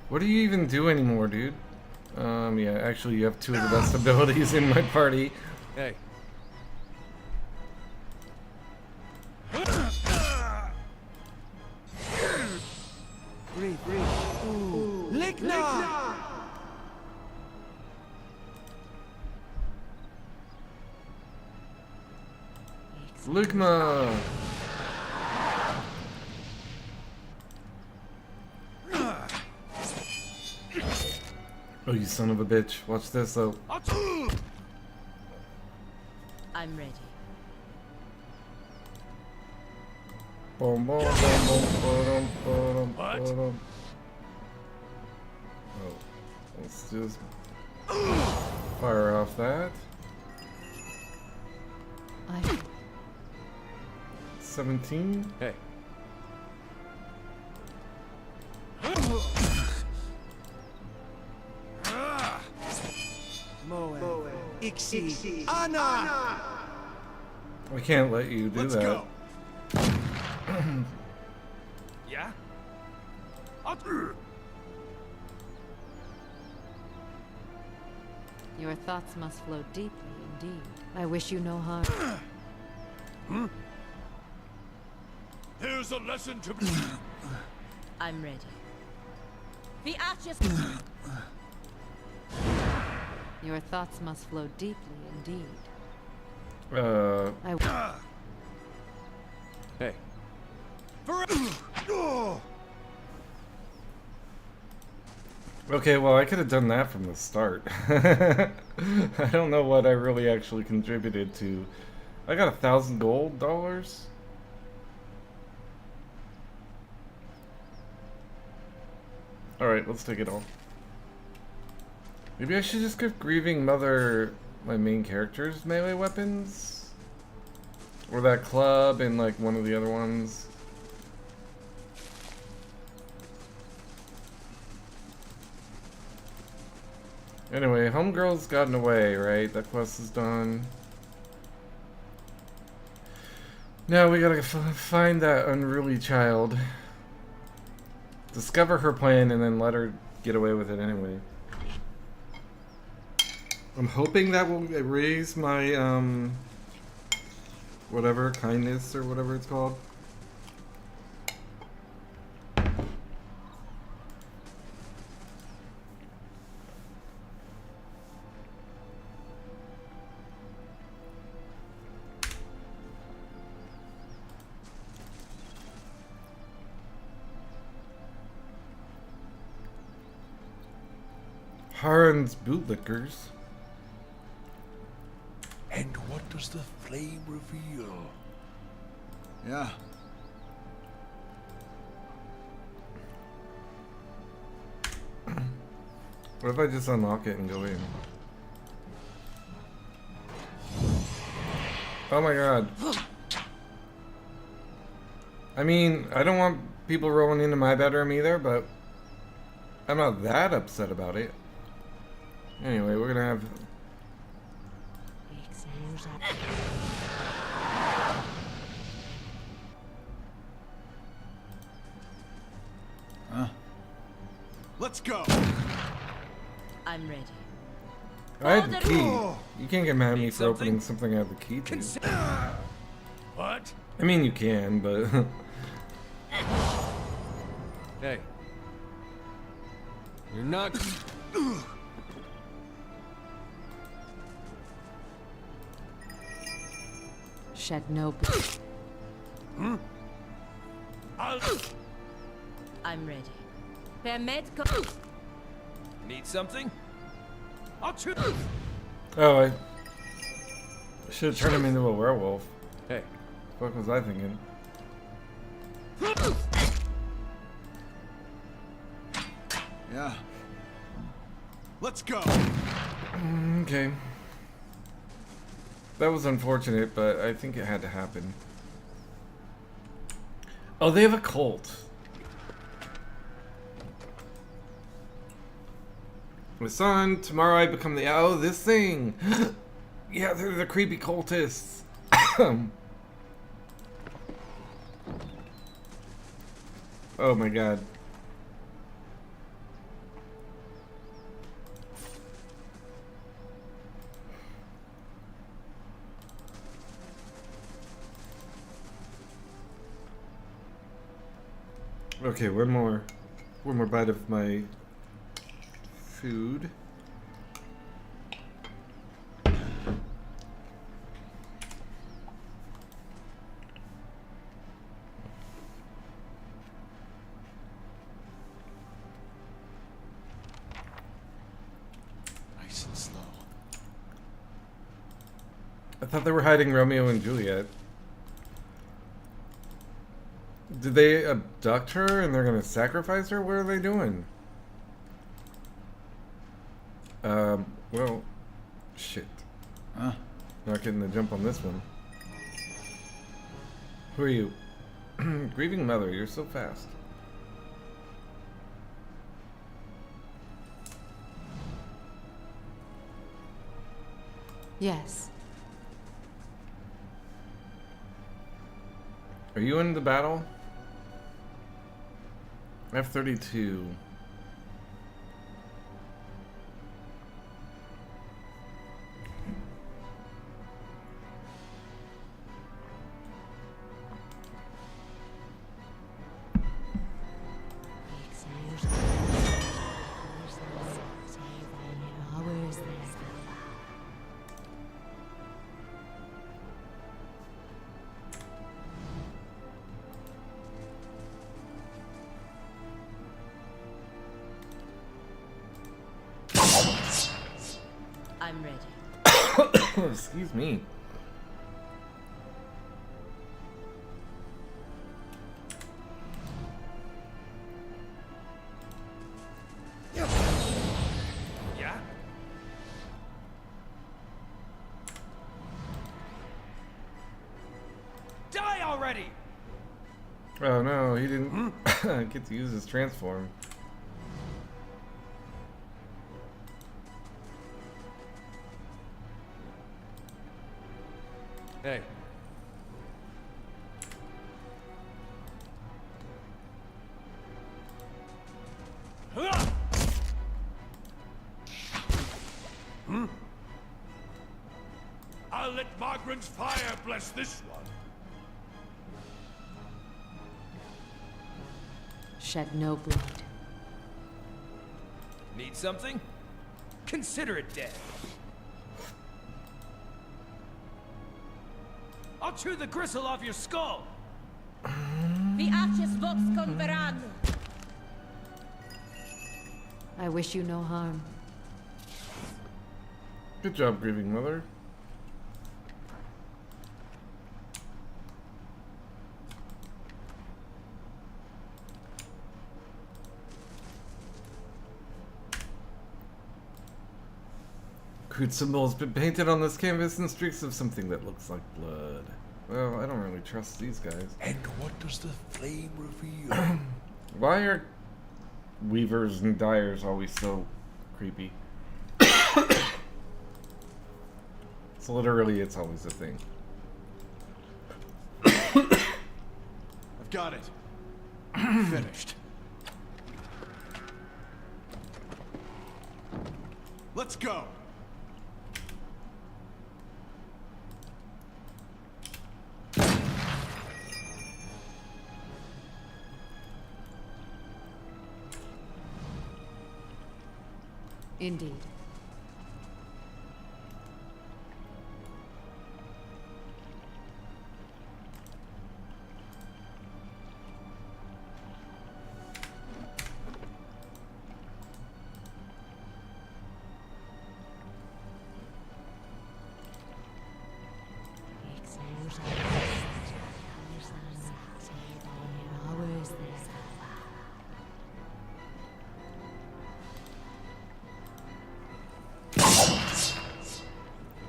What do you even do anymore, dude? Yeah, actually you have two of the best abilities in my party. Hey. Breathe. Ooh. Ligna! Ligma! Oh, you son of a bitch. Watch this, though. I'm ready. Boom, boom, boom, boom, boom, boom, What? boom. Oh, let's just fire off that. 17. Hey. Moe. Ixi. Anna! I can't let you do Let's that. go. Yeah? Your thoughts must flow deeply indeed. I wish you no harm. Here's a lesson to I'm ready. The Archers. Your thoughts must flow deeply indeed. Hey. Okay, well, I could have done that from the start. I don't know what I really actually contributed to. I got 1,000 gold dollars. Alright, let's take it all. Maybe I should just give Grieving Mother my main character's melee weapons? Or that club and like one of the other ones. Anyway, Homegirl's gotten away, right? That quest is done. Now we gotta find that unruly child. Discover her plan and then let her get away with it anyway. I'm hoping that will raise my, whatever, kindness or whatever it's called. Harren's bootlickers. And what does the flame reveal? Yeah. What if I just unlock it and go in? Oh my god. I mean, I don't want people rolling into my bedroom either, but I'm not that upset about it. Anyway, we're gonna have... Huh? Let's go. I'm ready. I had the key. You can't get mad at me for something? opening something I have the key to. What? I mean, you can, but... Hey. You're not... Shed no blood. I'm ready. Permet Need something? I'll choose. Oh, I should have turned him into a werewolf. Hey. What was I thinking? Yeah. Let's go. Okay. That was unfortunate, but I think it had to happen. Oh, they have a cult. My son, tomorrow I become the... Oh, this thing! Yeah, they're the creepy cultists. Oh my god. Okay, one more bite of my food. Nice and slow. I thought they were hiding Romeo and Juliet. Did they abduct her and they're gonna sacrifice her? What are they doing? Well, shit. Huh? Not getting the jump on this one. Who are you? Grieving mother, you're so fast. Yes. Are you in the battle? F-32. I'm ready. Excuse me. Yeah? Die already! Oh no, he didn't get to use his transform. Hey. I'll let Margaret's fire bless this one. Shed no blood. Need something? Consider it dead. I'll chew the gristle off your skull. Vi aces vox converano. I wish you no harm. Good job, grieving mother. Crude symbol has been painted on this canvas in streaks of something that looks like blood. Well, I don't really trust these guys. And what does the flame reveal? Why are weavers and dyers always so creepy? So literally, it's always a thing. I've got it. Finished. Let's go. Indeed.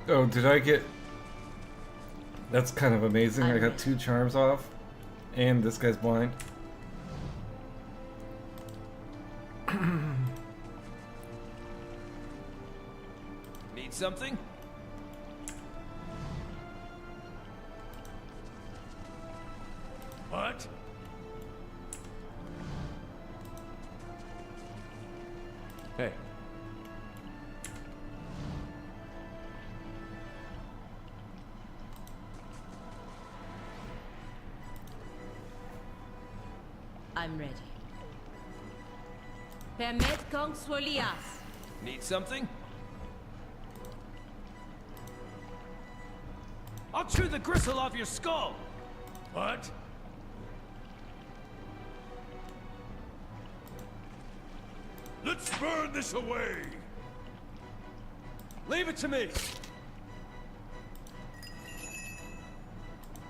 Oh, did I get... That's kind of amazing. I got 2 charms off. And this guy's blind. Need something? What? Hey. I'm ready. Permet kong swolias. Need something? I'll chew the gristle off your skull. What? Let's burn this away! Leave it to me.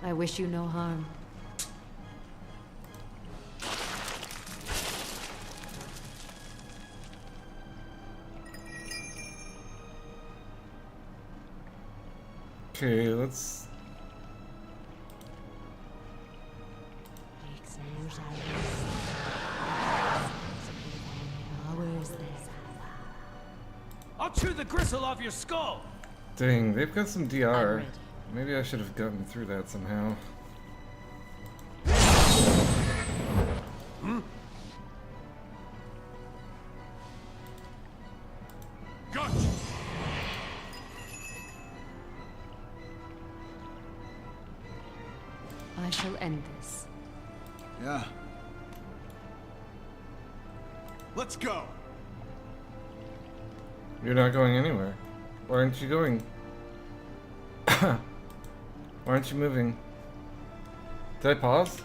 I wish you no harm. Okay, let's. I'll chew the gristle off your skull! Dang, they've got some I'm DR. ready. Maybe I should have gotten through that somehow. Gotcha. I shall end this. Yeah. Let's go. You're not going anywhere. Why aren't you going? Why aren't you moving? Did I pause?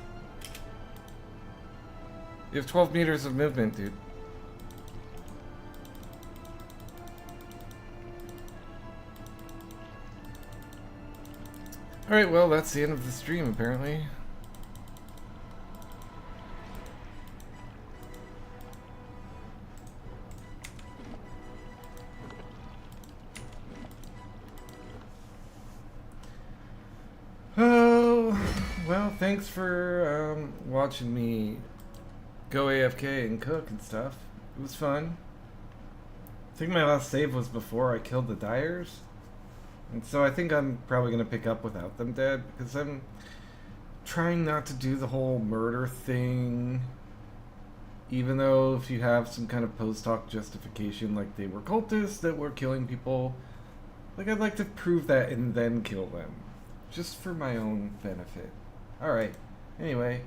You have 12 meters of movement, dude. Alright, well, that's the end of the stream, apparently. Oh, well, thanks for watching me go AFK and cook and stuff. It was fun. I think my last save was before I killed the Dyers. And so I think I'm probably going to pick up without them dead, because I'm trying not to do the whole murder thing. Even though if you have some kind of post-hoc justification, like they were cultists that were killing people, like I'd like to prove that and then kill them. Just for my own benefit. Alright, anyway.